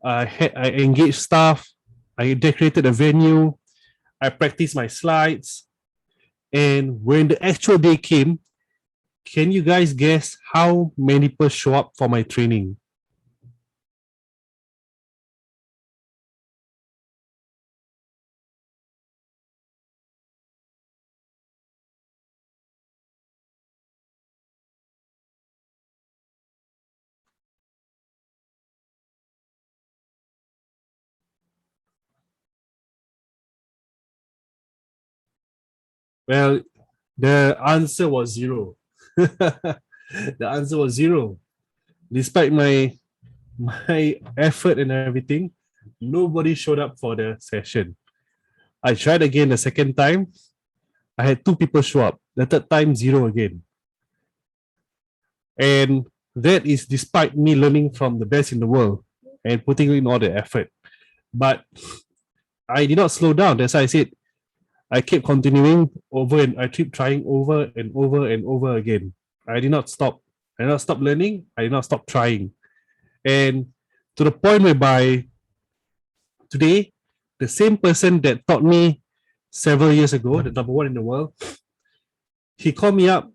I engaged staff. I decorated a venue. I practiced my slides. And when the actual day came, can you guys guess how many people show up for my training? Well, the answer was zero. The answer was zero. Despite my effort and everything, nobody showed up for the session. I tried again the second time. I had 2 people show up. The third time, zero again. And that is despite me learning from the best in the world and putting in all the effort. But I did not slow down. That's why I said I kept continuing I keep trying over and over and over again. I did not stop. I did not stop learning. I did not stop trying. And to the point whereby today, the same person that taught me several years ago, the number one in the world, he called me up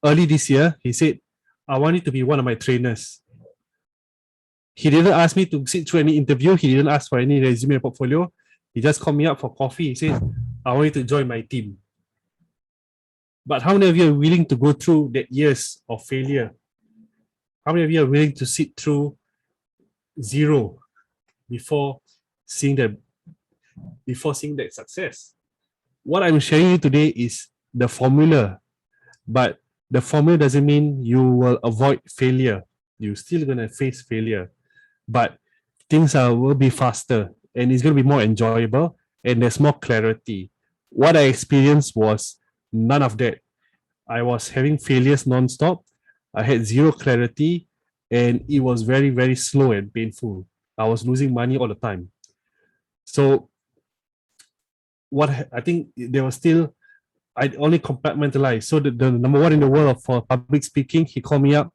early this year. He said, I want you to be one of my trainers. He didn't ask me to sit through any interview. He didn't ask for any resume or portfolio. He just called me up for coffee. He said, I want you to join my team. But how many of you are willing to go through that years of failure? How many of you are willing to sit through zero before seeing that success? What I'm sharing you today is the formula, but the formula doesn't mean you will avoid failure. You're still gonna face failure, but things will be faster and it's gonna be more enjoyable and there's more clarity. What I experienced was none of that. I was having failures non-stop. I had zero clarity and it was very, very slow and painful. I was losing money all the time. So what I think there was still, I only compartmentalized. So the number one in the world for public speaking, he called me up.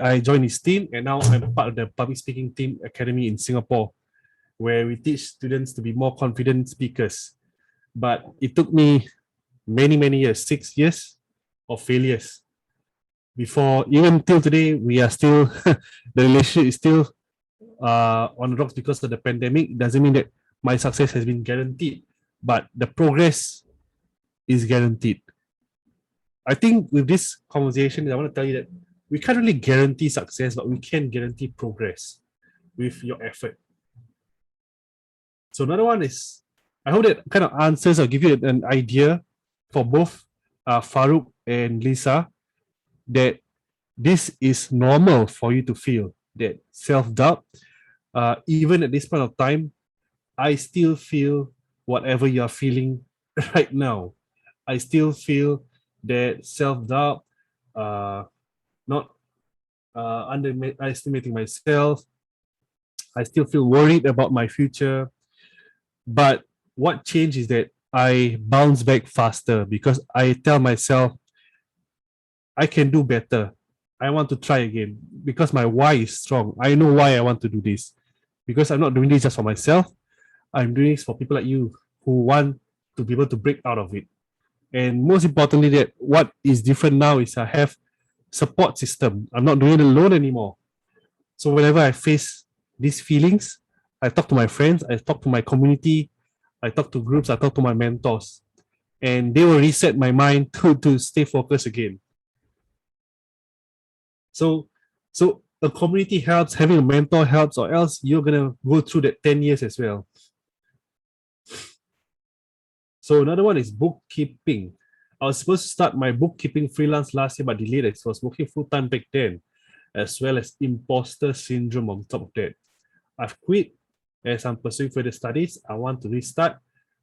I joined his team and now I'm part of the public speaking team academy in Singapore, where we teach students to be more confident speakers. But it took me many, many years, 6 years of failures before, even till today, we are still, the relationship is still on the rocks because of the pandemic. It doesn't mean that my success has been guaranteed, but the progress is guaranteed. I think with this conversation, I want to tell you that we can't really guarantee success, but we can guarantee progress with your effort. So another one is, I hope that kind of answers or give you an idea for both Farouk and Lisa that this is normal for you to feel that self-doubt. Even at this point of time, I still feel whatever you're feeling right now. I still feel that self-doubt, not underestimating myself. I still feel worried about my future. But what changed is that I bounce back faster because I tell myself I can do better. I want to try again because my why is strong. I know why I want to do this because I'm not doing this just for myself. I'm doing this for people like you who want to be able to break out of it. And most importantly, that what is different now is I have support system. I'm not doing it alone anymore. So whenever I face these feelings, I talk to my friends, I talk to my community, I talk to groups, I talk to my mentors, and they will reset my mind to stay focused again. So, so a community helps, having a mentor helps, or else you're gonna go through that 10 years as well. So another one is bookkeeping. I was supposed to start my bookkeeping freelance last year, but delayed it. So I was working full time back then, as well as imposter syndrome on top of that. I've quit as I'm pursuing further studies. I want to restart,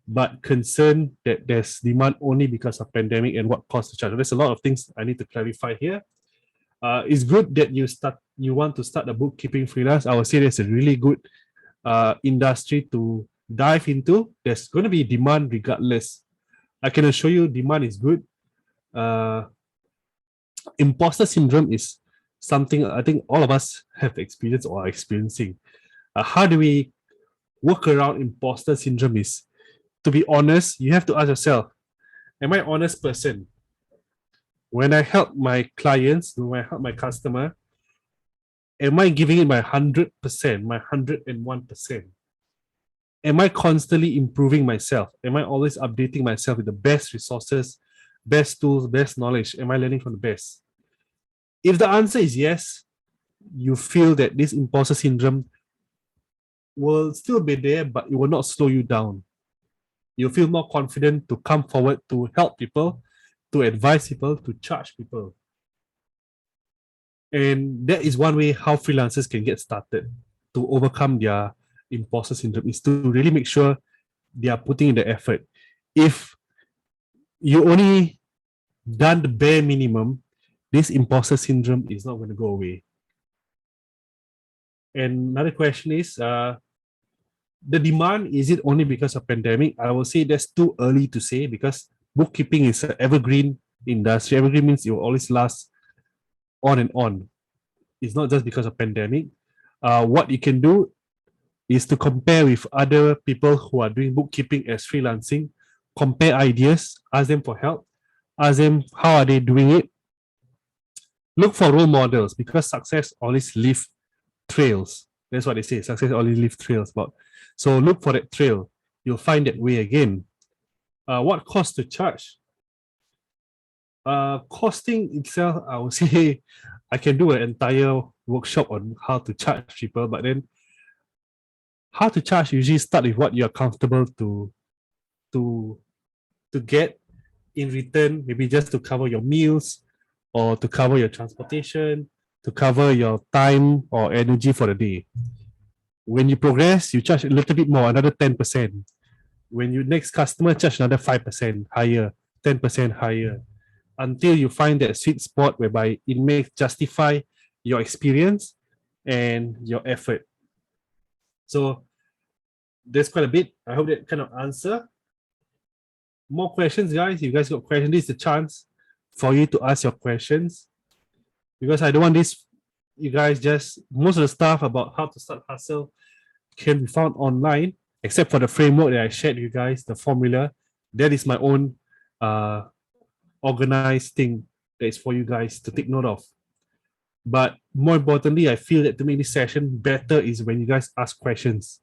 but concerned that there's demand only because of pandemic and what caused the charge. There's a lot of things I need to clarify here. It's good that you want to start a bookkeeping freelance. I would say there's a really good industry to dive into. There's going to be demand regardless. I can assure you demand is good. Uh, Imposter syndrome is something I think all of us have experienced or are experiencing. How do we work around imposter syndrome is, to be honest, you have to ask yourself, am I an honest person? When I help my clients, when I help my customer, am I giving it my 100%, my 101%? Am I constantly improving myself? Am I always updating myself with the best resources, best tools, best knowledge? Am I learning from the best? If the answer is yes, you feel that this imposter syndrome will still be there, but it will not slow you down. You feel more confident to come forward to help people, to advise people, to charge people. And that is one way how freelancers can get started to overcome their imposter syndrome, is to really make sure they are putting in the effort. If you only done the bare minimum, this imposter syndrome is not going to go away. And another question is, the demand, is it only because of pandemic? I will say that's too early to say because bookkeeping is an evergreen industry. Evergreen means it will always last on and on. It's not just because of pandemic. What you can do is to compare with other people who are doing bookkeeping as freelancing, compare ideas, ask them for help, ask them how are they doing it. Look for role models because success always leaves trails. That's what they say. Success always leaves trails. But so look for that trail. You'll find that way again. What cost to charge? Costing itself, I would say I can do an entire workshop on how to charge people, but then how to charge usually start with what you're comfortable to to get in return, maybe just to cover your meals or to cover your transportation, to cover your time or energy for the day. When you progress, you charge a little bit more, another 10%. When you next customer, charge another 5% higher, 10% higher, until you find that sweet spot whereby it may justify your experience and your effort. So there's quite a bit. I hope that kind of answer. More questions, guys. If you guys got questions, this is the chance for you to ask your questions. Because I don't want this, you guys just, most of the stuff about how to start hustle can be found online, except for the framework that I shared with you guys, the formula. That is my own organized thing that is for you guys to take note of. But more importantly, I feel that to make this session better is when you guys ask questions,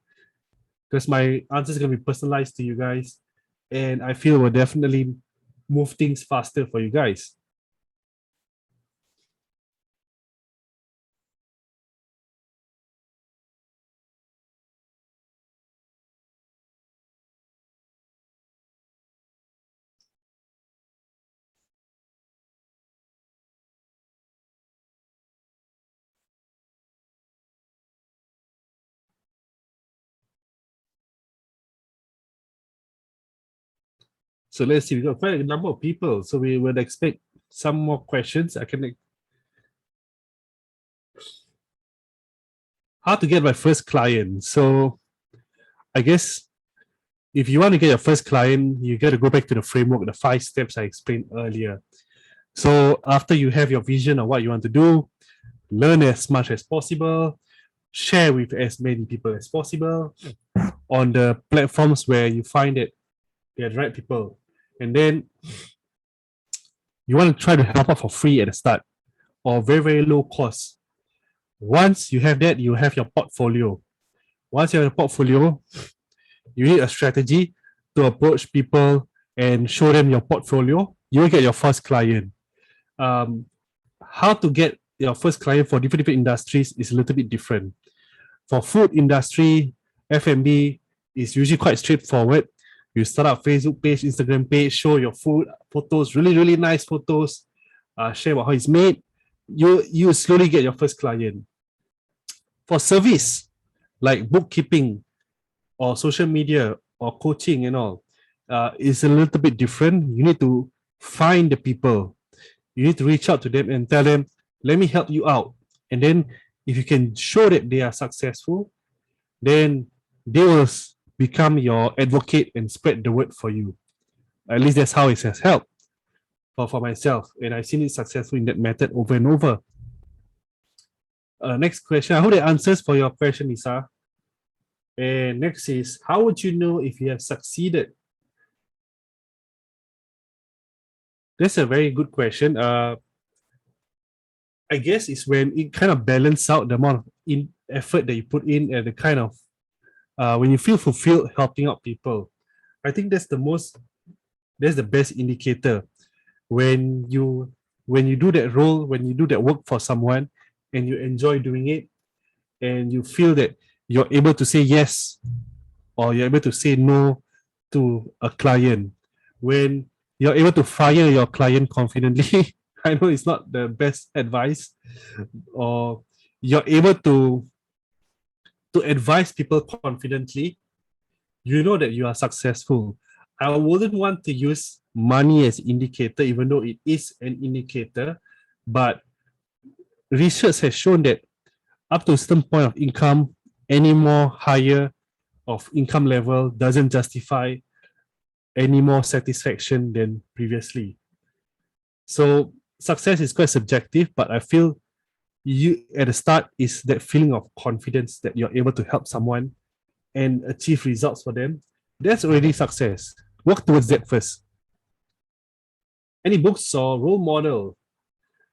because my answer is going to be personalized to you guys, and I feel will definitely move things faster for you guys. So let's see, we got quite a number of people. So we would expect some more questions. How to get my first client. So I guess if you want to get your first client, you got to go back to the framework, the 5 steps I explained earlier. So after you have your vision of what you want to do, learn as much as possible, share with as many people as possible on the platforms where you find that they're the right people. And then you want to try to help out for free at the start or very, very low cost. Once you have that, you have your portfolio. Once you have a portfolio, you need a strategy to approach people and show them your portfolio. You will get your first client. Um, how to get your first client for different industries is a little bit different. For food industry, F&B is usually quite straightforward. You start up Facebook page, Instagram page, show your food photos, really, really nice photos, share about how it's made. You slowly get your first client. For service, like bookkeeping or social media or coaching and all, is a little bit different. You need to find the people. You need to reach out to them and tell them, let me help you out. And then if you can show that they are successful, then they will become your advocate and spread the word for you. At least that's how it has helped for myself. And I've seen it successful in that method over and over. Next question. I hope that answers for your question, Lisa. And next is, how would you know if you have succeeded? That's a very good question. I guess it's when it kind of balance out the amount of effort that you put in and the kind of when you feel fulfilled helping out people. I think that's the best indicator when you do that role, when you do that work for someone and you enjoy doing it and you feel that you're able to say yes or you're able to say no to a client, when you're able to fire your client confidently. I know it's not the best advice, or you're able to advise people confidently, you know that you are successful. I wouldn't want to use money as indicator, even though it is an indicator, but research has shown that up to a certain point of income, any more higher of income level doesn't justify any more satisfaction than previously. So success is quite subjective, but I feel you at the start is that feeling of confidence that you're able to help someone and achieve results for them. That's already success. Work towards that first. Any books or role model?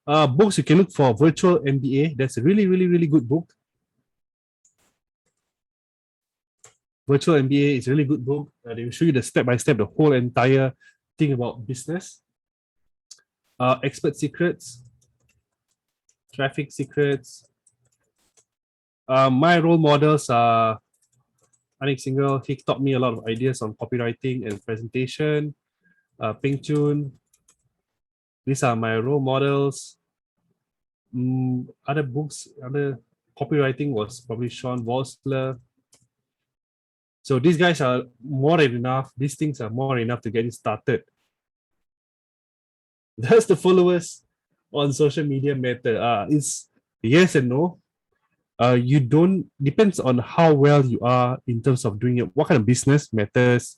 Books you can look for Virtual MBA. That's a really, really, really good book. Virtual MBA is a really good book. They will show you the step by step, the whole entire thing about business. Expert Secrets, Traffic Secrets. My role models are Anik Single. He taught me a lot of ideas on copywriting and presentation. Ping Chun. These are my role models. Other books, other copywriting was probably Sean Vossler. So these guys are more than enough. These things are more than enough to get you started. Does the followers on social media matter? It's yes and no. You don't, depends on how well you are in terms of doing it. What kind of business matters?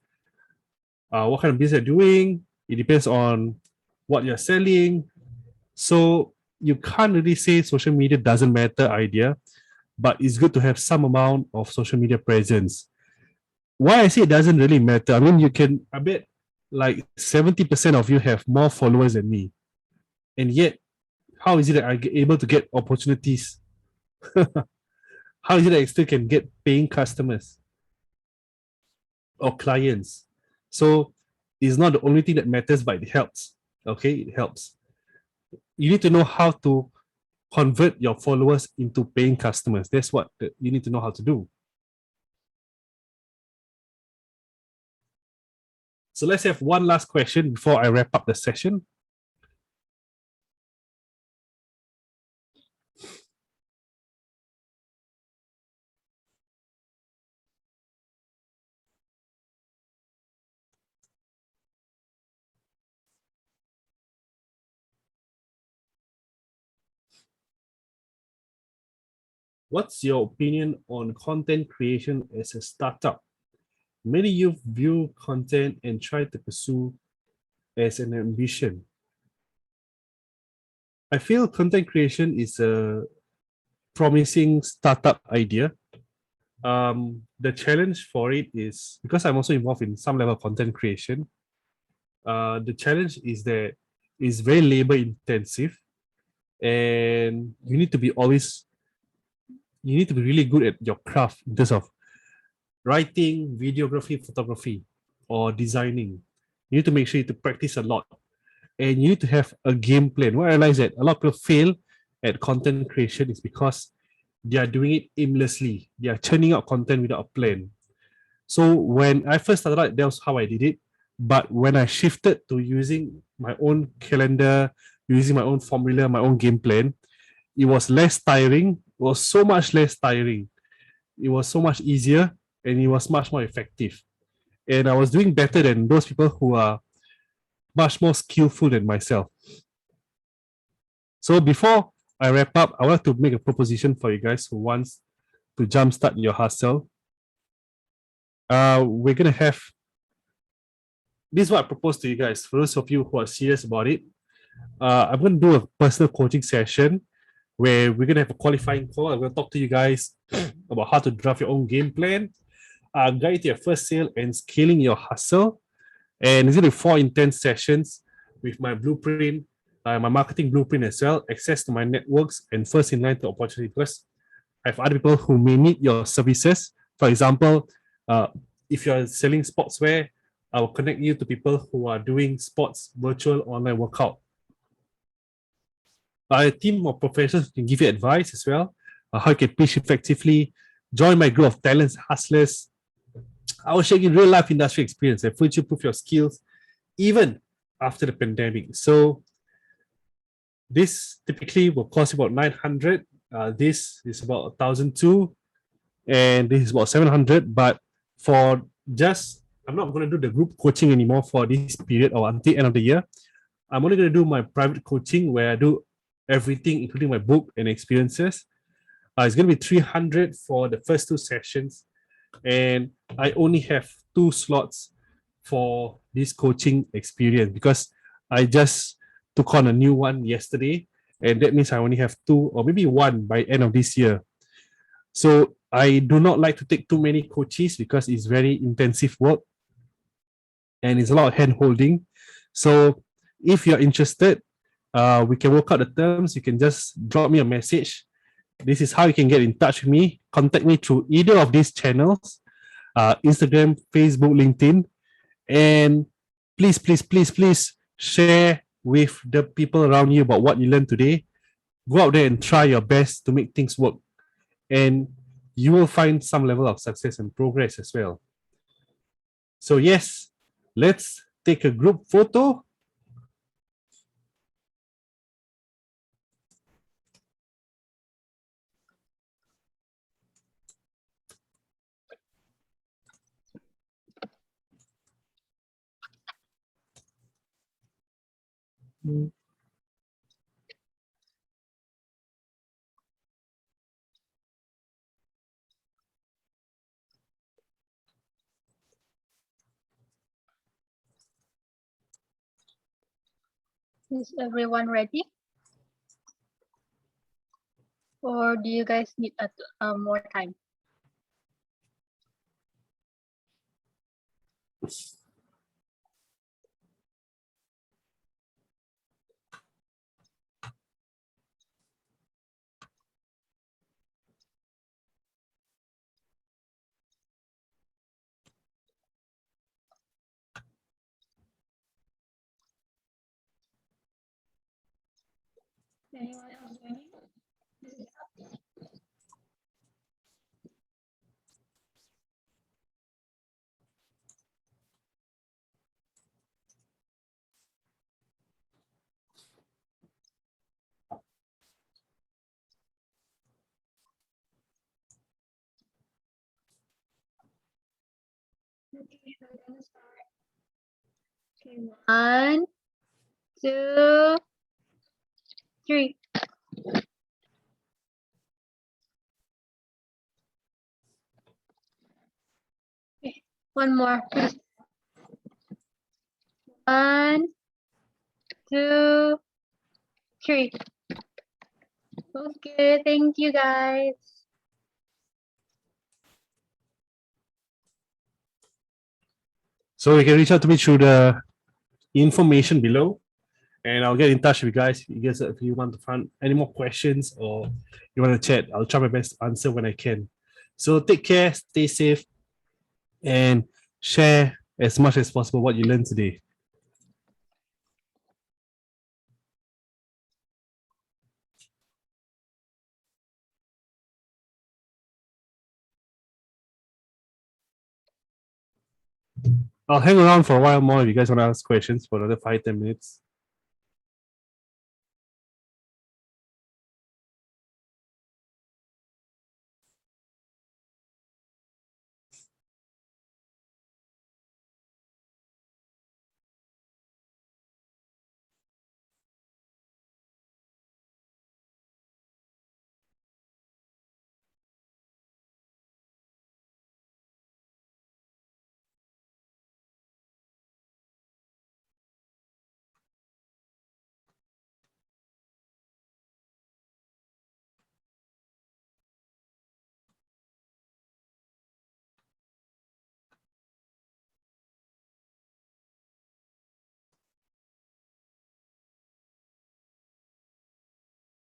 What kind of business you're doing? It depends on what you're selling. So you can't really say social media doesn't matter idea, but it's good to have some amount of social media presence. Why I say it doesn't really matter, I mean, I bet like 70% of you have more followers than me. And yet, how is it that I get able to get opportunities? How is it that I still can get paying customers or clients? So it's not the only thing that matters, but it helps. Okay, it helps. You need to know how to convert your followers into paying customers. That's what you need to know how to do. So let's have one last question before I wrap up the session. What's your opinion on content creation as a startup? Many youth view content and try to pursue as an ambition. I feel content creation is a promising startup idea. The challenge for it is because I'm also involved in some level of content creation. The challenge is that it's very labor intensive, and you need to be really good at your craft in terms of writing, videography, photography, or designing. You need to make sure you to practice a lot, and you need to have a game plan. What I realize that a lot of people fail at content creation is because they are doing it aimlessly. They are churning out content without a plan. So when I first started out, that was how I did it. But when I shifted to using my own calendar, using my own formula, my own game plan, it was less tiring. It was so much less tiring. It was so much easier, and it was much more effective. And I was doing better than those people who are much more skillful than myself. So before I wrap up, I want to make a proposition for you guys who wants to jumpstart your hustle. We're gonna have this is what I propose to you guys. For those of you who are serious about it, I'm gonna do a personal coaching session where we're gonna have a qualifying call. I'm gonna talk to you guys about how to draft your own game plan, guide you to your first sale, and scaling your hustle. And it's gonna be 4 intense sessions with my blueprint, my marketing blueprint as well, access to my networks, and first in line to opportunity. Because I have other people who may need your services. For example, uh, if you're selling sportswear, I will connect you to people who are doing sports virtual online workout. A team of professionals can give you advice as well, how you can pitch effectively. Join my group of talents, hustlers. I will share you real life industry experience and future proof your skills even after the pandemic. So this typically will cost about 900. This is about 1,002, and this is about 700. But for just, I'm not going to do the group coaching anymore for this period or until end of the year. I'm only going to do my private coaching where I do everything, including my book and experiences. It's going to be 300 for the first 2 sessions, and I only have 2 slots for this coaching experience because I just took on a new one yesterday, and that means I only have 2 or maybe 1 by end of this year. So I do not like to take too many coaches because it's very intensive work and it's a lot of hand holding. So if you're interested, we can work out the terms. You can just drop me a message. This is how you can get in touch with me. Contact me through either of these channels, Instagram, Facebook, LinkedIn. And please share with the people around you about what you learned today. Go out there and try your best to make things work. And you will find some level of success and progress as well. So yes, let's take a group photo. Is everyone ready? Or do you guys need more time? Anyone else joining? Okay, we're gonna start. Okay, 1, 2, 3. One more, please. 1, 2, 3. Okay, thank you guys. So you can reach out to me through the information below, and I'll get in touch with you guys. If you want to find any more questions or you want to chat, I'll try my best to answer when I can. So take care, stay safe, and share as much as possible what you learned today. I'll hang around for a while more if you guys want to ask questions for another 5-10 minutes.